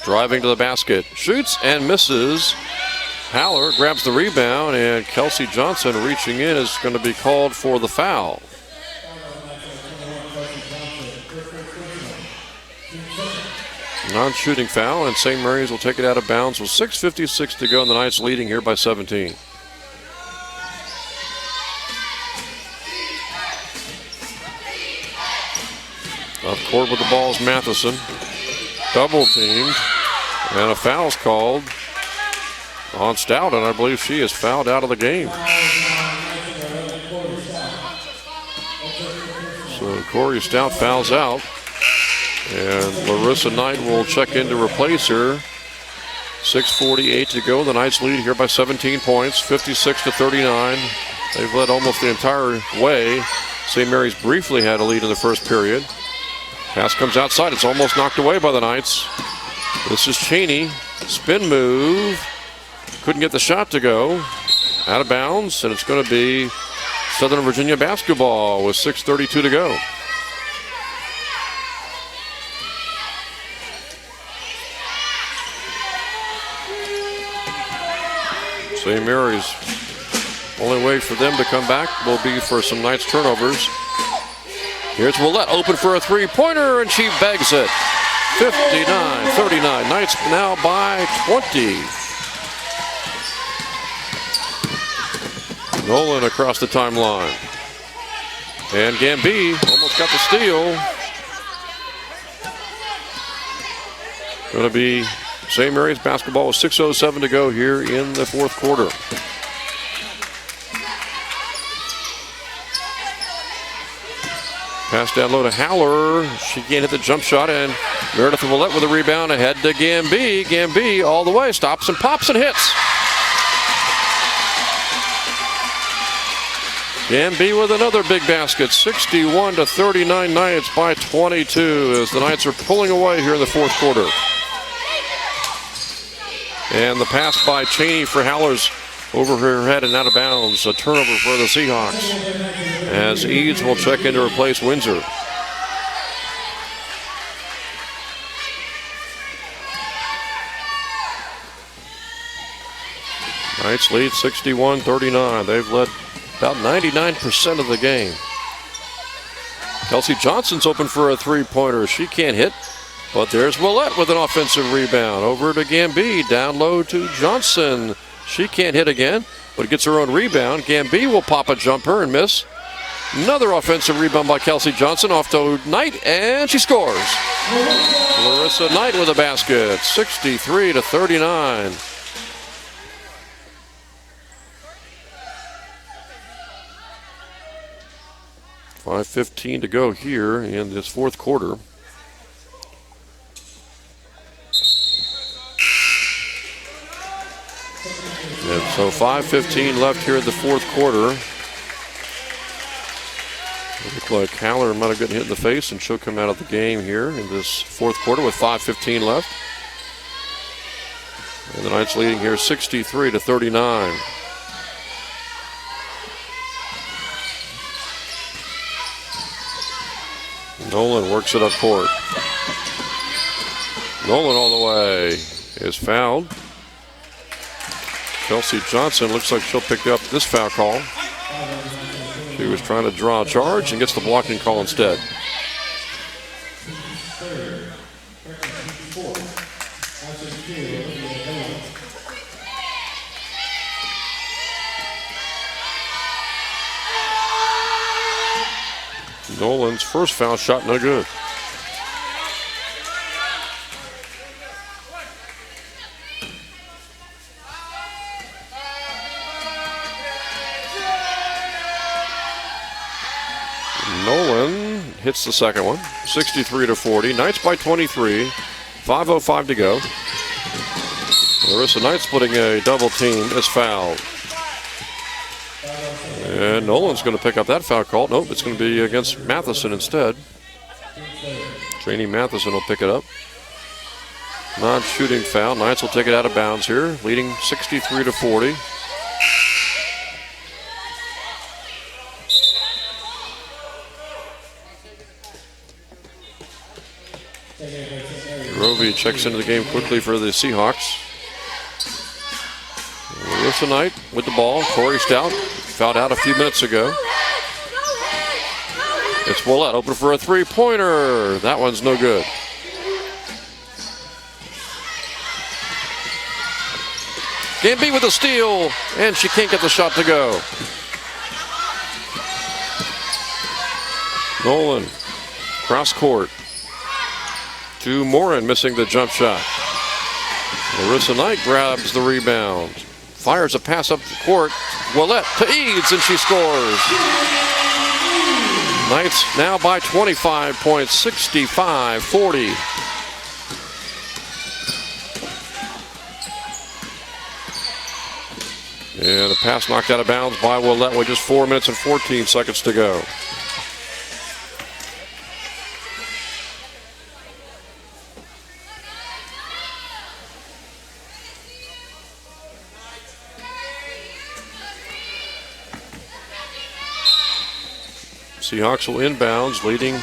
driving to the basket, shoots and misses. Haller grabs the rebound, and Kelsey Johnson reaching in is going to be called for the foul. Non-shooting foul, and St. Mary's will take it out of bounds with 6:56 to go, and the Knights leading here by 17. Off court with the ball is Matheson. double teamed, and a foul's called on Stout, and I believe she is fouled out of the game. So Corey Stout fouls out, and Larissa Knight will check in to replace her. 6:48 to go. The Knights lead here by 17 points, 56-39. They've led almost the entire way. St. Mary's briefly had a lead in the first period. Pass comes outside. It's almost knocked away by the Knights. This is Cheney. Spin move. Couldn't get the shot to go. Out of bounds, and it's going to be Southern Virginia basketball with 6:32 to go. St. Mary's, only way for them to come back will be for some Knights turnovers. Here's Willette, open for a three-pointer, and she bags it. 59-39. Knights now by 20. Nolan across the timeline. And Gamby almost got the steal. Going to be St. Mary's basketball with 6:07 to go here in the fourth quarter. Pass down low to Haller. She can't hit the jump shot, and Meredith Willette with a rebound ahead to Gamby. Gamby all the way, stops and pops and hits. Gamby with another big basket. 61-39 Knights by 22 as the Knights are pulling away here in the fourth quarter. And the pass by Cheney for Haller's over her head and out of bounds. A turnover for the Seahawks as Eads will check in to replace Windsor. Knights lead 61-39. They've led about 99% of the game. Kelsey Johnson's open for a three-pointer. She can't hit, but there's Willette with an offensive rebound. Over to Gamby, down low to Johnson. She can't hit again, but gets her own rebound. Gamby will pop a jumper and miss. Another offensive rebound by Kelsey Johnson off to Knight, and she scores. Larissa Knight with a basket, 63-39. .5:15 to go here in this fourth quarter. And so 5:15 left here in the fourth quarter. It looks like Haller might have gotten hit in the face, and she'll come out of the game here in this fourth quarter with 5:15 left. And the Knights leading here 63-39. Nolan works it up court. Nolan all the way is fouled. Kelsey Johnson looks like she'll pick up this foul call. She was trying to draw a charge and gets the blocking call instead. Nolan's first foul shot, no good. Nolan hits the second one, 63-40. Knights by 23, 5:05 to go. Larissa Knight splitting a double team is fouled. And Nolan's going to pick up that foul call. Nope, it's going to be against Matheson instead. Janie Matheson will pick it up. Non-shooting foul. Knights will take it out of bounds here, leading 63-40. Rovey checks into the game quickly for the Seahawks. Larissa Knight with the ball. Corey Stout fouled out a few minutes ago. It's Willette open for a three-pointer. That one's no good. Gamby with a steal, and she can't get the shot to go. Nolan, cross court. to Morin, missing the jump shot. Larissa Knight grabs the rebound. Fires a pass up the court. Willette to Eads, and she scores. Knights now by 25 points, 65-40. And the pass knocked out of bounds by Willette with just 4 minutes and 14 seconds to go. Seahawks will inbounds, leading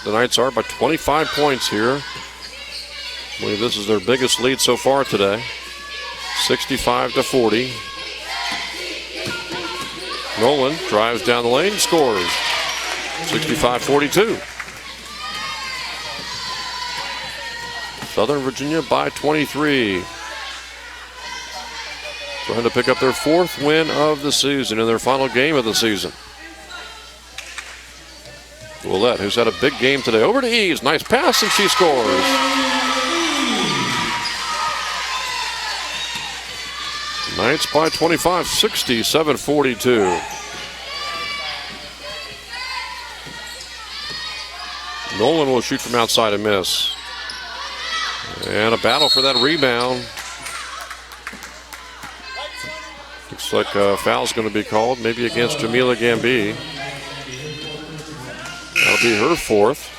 the Knights are by 25 points here. I believe this is their biggest lead so far today. 65-40. Nolan drives down the lane, scores. 65-42. Southern Virginia by 23. Trying to pick up their 4th win of the season in their final game of the season. Willette, who's had a big game today, over to Eads. Nice pass, and she scores. Knights by 25, 67-42. Nolan will shoot from outside and miss. And a battle for that rebound. Looks like a foul's going to be called, maybe against Jamila Gambi. That'll be her 4th.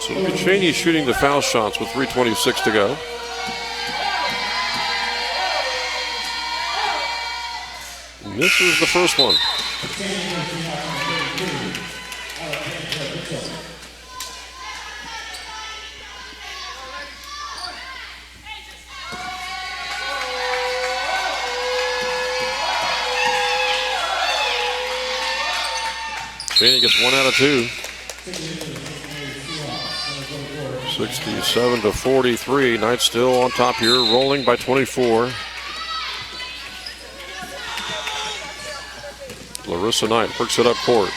So look at Cheney shooting the foul shots with 3:26 to go. This is the first one. Cheney gets 1 out of 2. 67-43. Knights still on top here, rolling by 24. Larissa Knight works it up court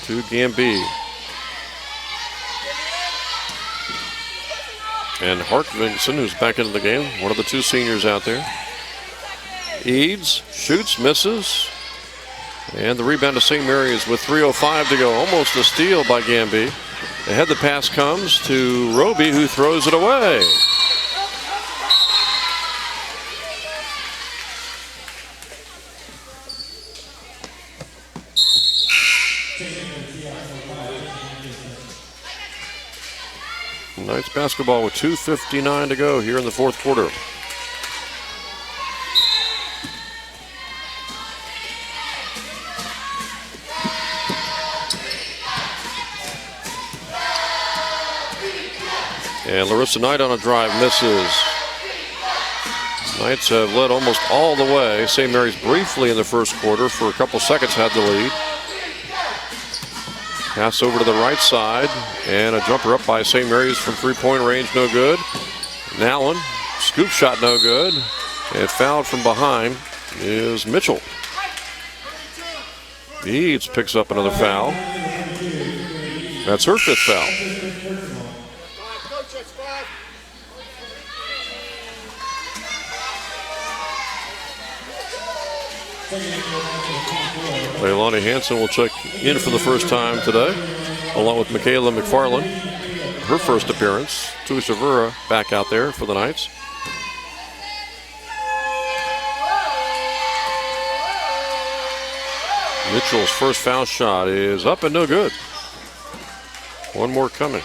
to Gambi. And Hartvinson, who's back into the game, one of the 2 seniors out there. Eads shoots, misses. And the rebound to St. Mary's with 3:05 to go. Almost a steal by Gambi. Ahead the pass comes to Roby, who throws it away. Knights basketball with 2:59 to go here in the 4th quarter. And Larissa Knight on a drive misses. Knights have led almost all the way. St. Mary's briefly in the 1st quarter for a couple seconds had the lead. Pass over to the right side, and a jumper up by St. Mary's from 3-point range, no good. Allen, scoop shot, no good. And fouled from behind is Mitchell. Eads picks up another foul. That's her 5th foul. Leilani Hansen will check in for the first time today, along with Michaela McFarland. Her first appearance. Tui Savura back out there for the Knights. Mitchell's first foul shot is up and no good. One more coming.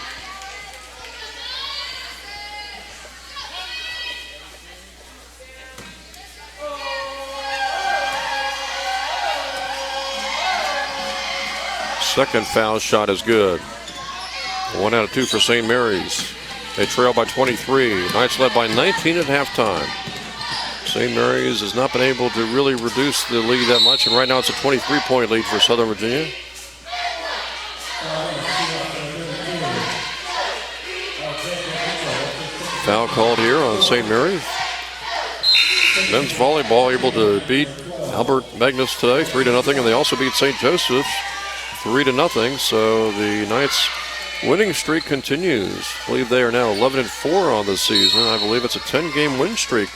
Second foul shot is good. 1 out of 2 for St. Mary's. They trail by 23. Knights led by 19 at halftime. St. Mary's has not been able to really reduce the lead that much, and right now it's a 23-point lead for Southern Virginia. Foul called here on St. Mary's. Men's volleyball able to beat Albert Magnus today 3-0, and they also beat St. Joseph's 3-0. So the Knights' winning streak continues. I believe they are now 11-4 on the season. I believe it's a 10-game win streak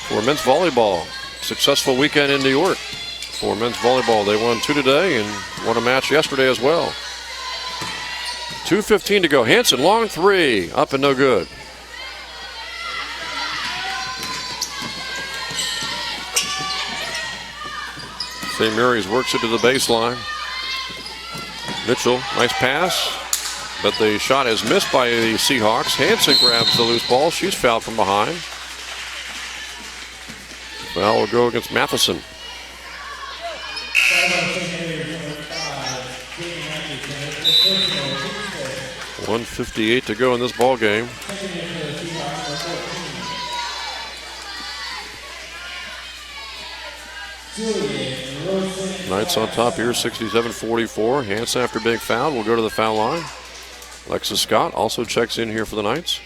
for men's volleyball. Successful weekend in New York for men's volleyball. They won 2 today and won a match yesterday as well. 2:15 to go. Hanson, long three, up and no good. St. Mary's works it to the baseline. Mitchell, nice pass, but the shot is missed by the Seahawks. Hanson grabs the loose ball. She's fouled from behind. Foul will go against Matheson. 1:58 to go in this ball game. Knights on top here, 67-44. Hanson, after being fouled, will go to the foul line. Alexis Scott also checks in here for the Knights.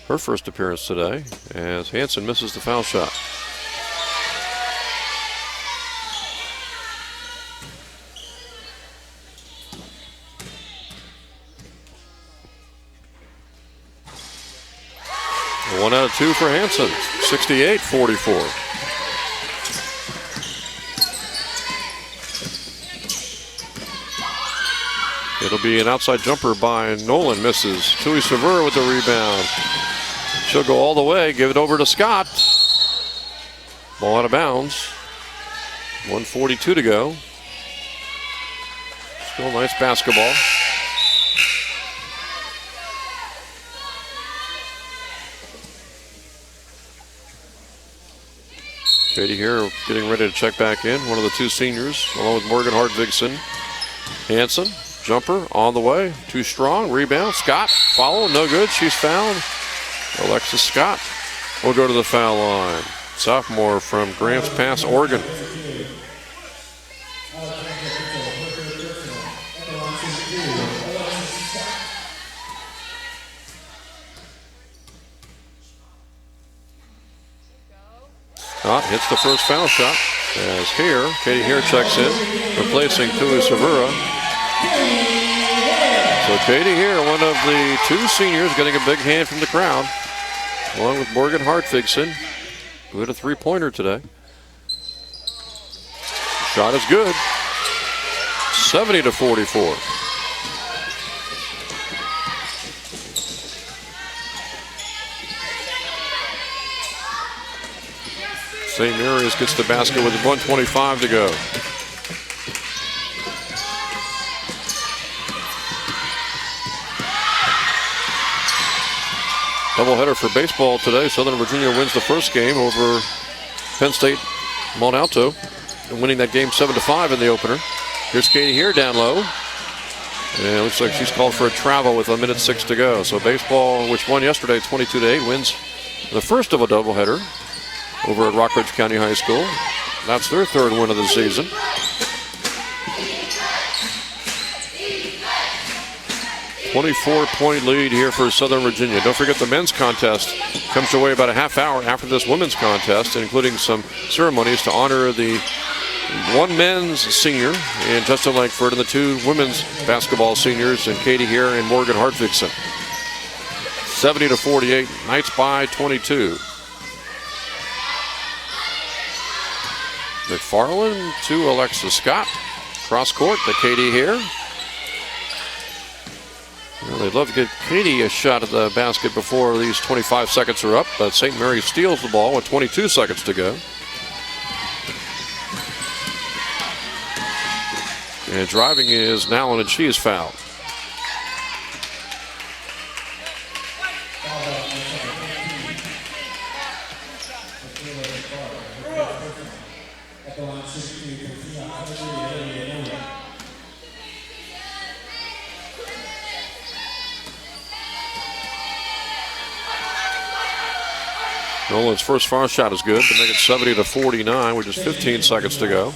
Her first appearance today, as Hanson misses the foul shot. One out of two for Hanson, 68-44. It'll be an outside jumper by Nolan, misses. Tui Severa with the rebound. She'll go all the way, give it over to Scott. Ball out of bounds. 1:42 to go. Still nice basketball. Katie here getting ready to check back in. One of the two seniors, along with Morgan Hartvigsen. Hanson. Jumper on the way, too strong, rebound, Scott, follow, no good, she's fouled. Alexis Scott will go to the foul line. Sophomore from Grants Pass, Oregon. Scott hits the first foul shot as Katie Hare checks in, replacing Tui Severa. So Katie here, one of the two seniors, getting a big hand from the crowd, along with Morgan Hartvigsen, who hit a three-pointer today. Shot is good. 70-44. St. Mary's gets the basket with 1:25 to go. Doubleheader for baseball today. Southern Virginia wins the first game over Penn State Mont Alto, and winning that game 7-5 in the opener. Here's Katie here down low. And it looks like she's called for a travel with 1:06 to go. So baseball, which won yesterday 22-8, wins the first of a doubleheader over at Rockridge County High School. That's their third win of the season. A 24-point lead here for Southern Virginia. Don't forget the men's contest comes away about a half hour after this women's contest, including some ceremonies to honor the one men's senior in Justin Langford and the two women's basketball seniors, and Katie Hare and Morgan Hartvigsen. 70-48, Knights by 22. McFarland to Alexis Scott. Cross court to Katie Hare. Well, they'd love to get Katie a shot at the basket before these 25 seconds are up, but St. Mary steals the ball with 22 seconds to go. And driving is Nallon, and she is fouled. Nolan's first foul shot is good to make it 70-49 with just 15 seconds to go.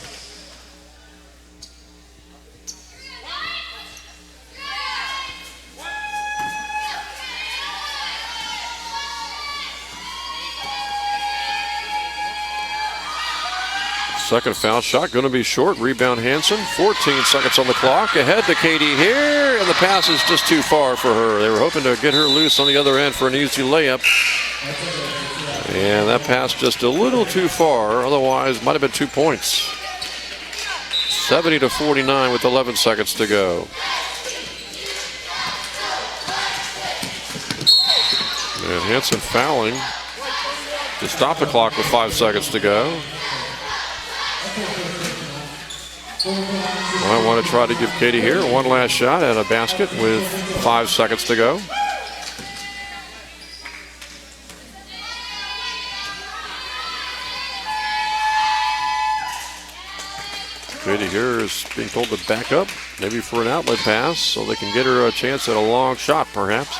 Second foul shot going to be short. Rebound Hanson. 14 seconds on the clock. Ahead to Katie here, and the pass is just too far for her. They were hoping to get her loose on the other end for an easy layup. And that pass just a little too far. Otherwise, might have been 2 points. 70-49 with 11 seconds to go. And Hanson fouling to stop the clock with 5 seconds to go. I want to try to give Katie here one last shot at a basket with 5 seconds to go. Katie here is being told to back up, maybe for an outlet pass, so they can get her a chance at a long shot, perhaps.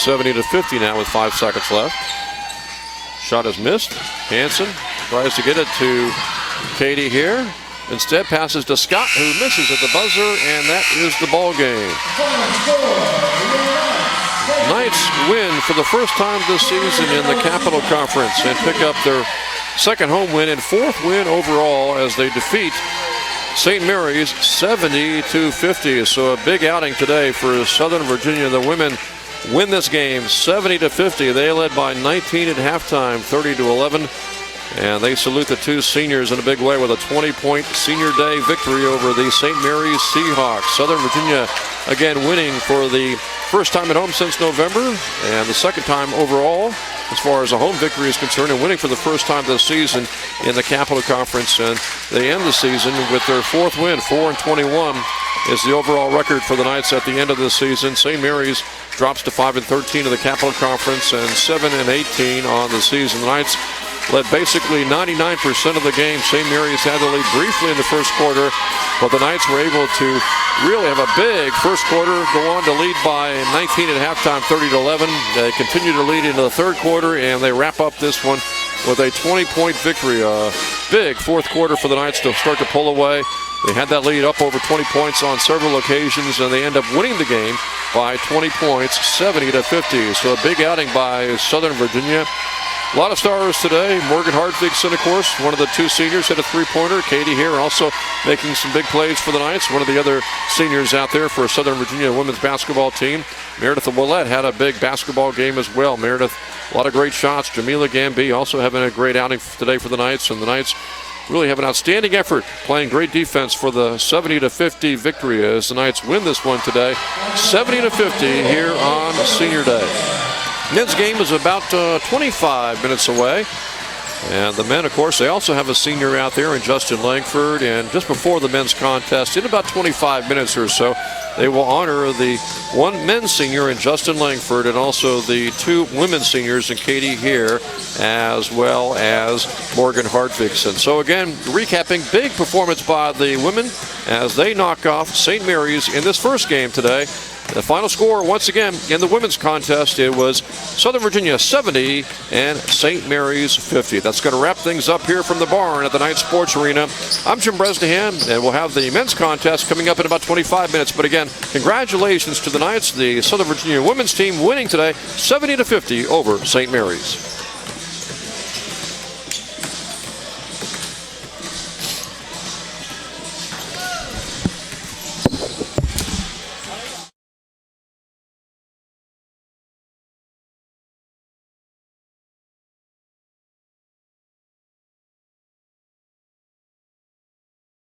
70-50 now with 5 seconds left. Shot is missed. Hanson tries to get it to Katie here. Instead, passes to Scott, who misses at the buzzer, and that is the ball game. Knights win for the first time this season in the Capital Conference and pick up their second home win and fourth win overall as they defeat St. Mary's 70-50. So a big outing today for Southern Virginia. The women win this game 70-50. They led by 19 at halftime, 30-11. And they salute the two seniors in a big way with a 20-point senior day victory over the St. Mary's Seahawks. Southern Virginia again winning for the first time at home since November and the second time overall as far as a home victory is concerned, and winning for the first time this season in the Capital Conference. And they end the season with their fourth win. 4-21 is the overall record for the Knights at the end of this season. St. Mary's drops to 5-13 of the Capital Conference and 7-18 on the season. The Knights led basically 99% of the game. St. Mary's had the lead briefly in the first quarter, but the Knights were able to really have a big first quarter, go on to lead by 19 at halftime, 30-11. They continue to lead into the third quarter, and they wrap up this one with a 20-point victory. A big fourth quarter for the Knights to start to pull away. They had that lead up over 20 points on several occasions, and they end up winning the game by 20 points, 70-50. So a big outing by Southern Virginia. A lot of stars today. Morgan Hardvigson, of course, one of the two seniors, hit a three-pointer. Katie here also making some big plays for the Knights. One of the other seniors out there for Southern Virginia women's basketball team. Meredith Willett had a big basketball game as well. Meredith, a lot of great shots. Jamila Gamby also having a great outing today for the Knights. And the Knights really have an outstanding effort, playing great defense for the 70-50 victory as the Knights win this one today. 70-50 here on Senior Day. Men's game is about 25 minutes away. And the men, of course, they also have a senior out there in Justin Langford. And just before the men's contest, in about 25 minutes or so, they will honor the one men's senior in Justin Langford and also the two women's seniors in Katie here, as well as Morgan Hardvigson. So again, recapping, big performance by the women as they knock off St. Mary's in this first game today. The final score, once again, in the women's contest, it was Southern Virginia 70 and St. Mary's 50. That's going to wrap things up here from the barn at the Knight Sports Arena. I'm Jim Bresnahan, and we'll have the men's contest coming up in about 25 minutes. But again, congratulations to the Knights, the Southern Virginia women's team winning today 70-50 over St. Mary's.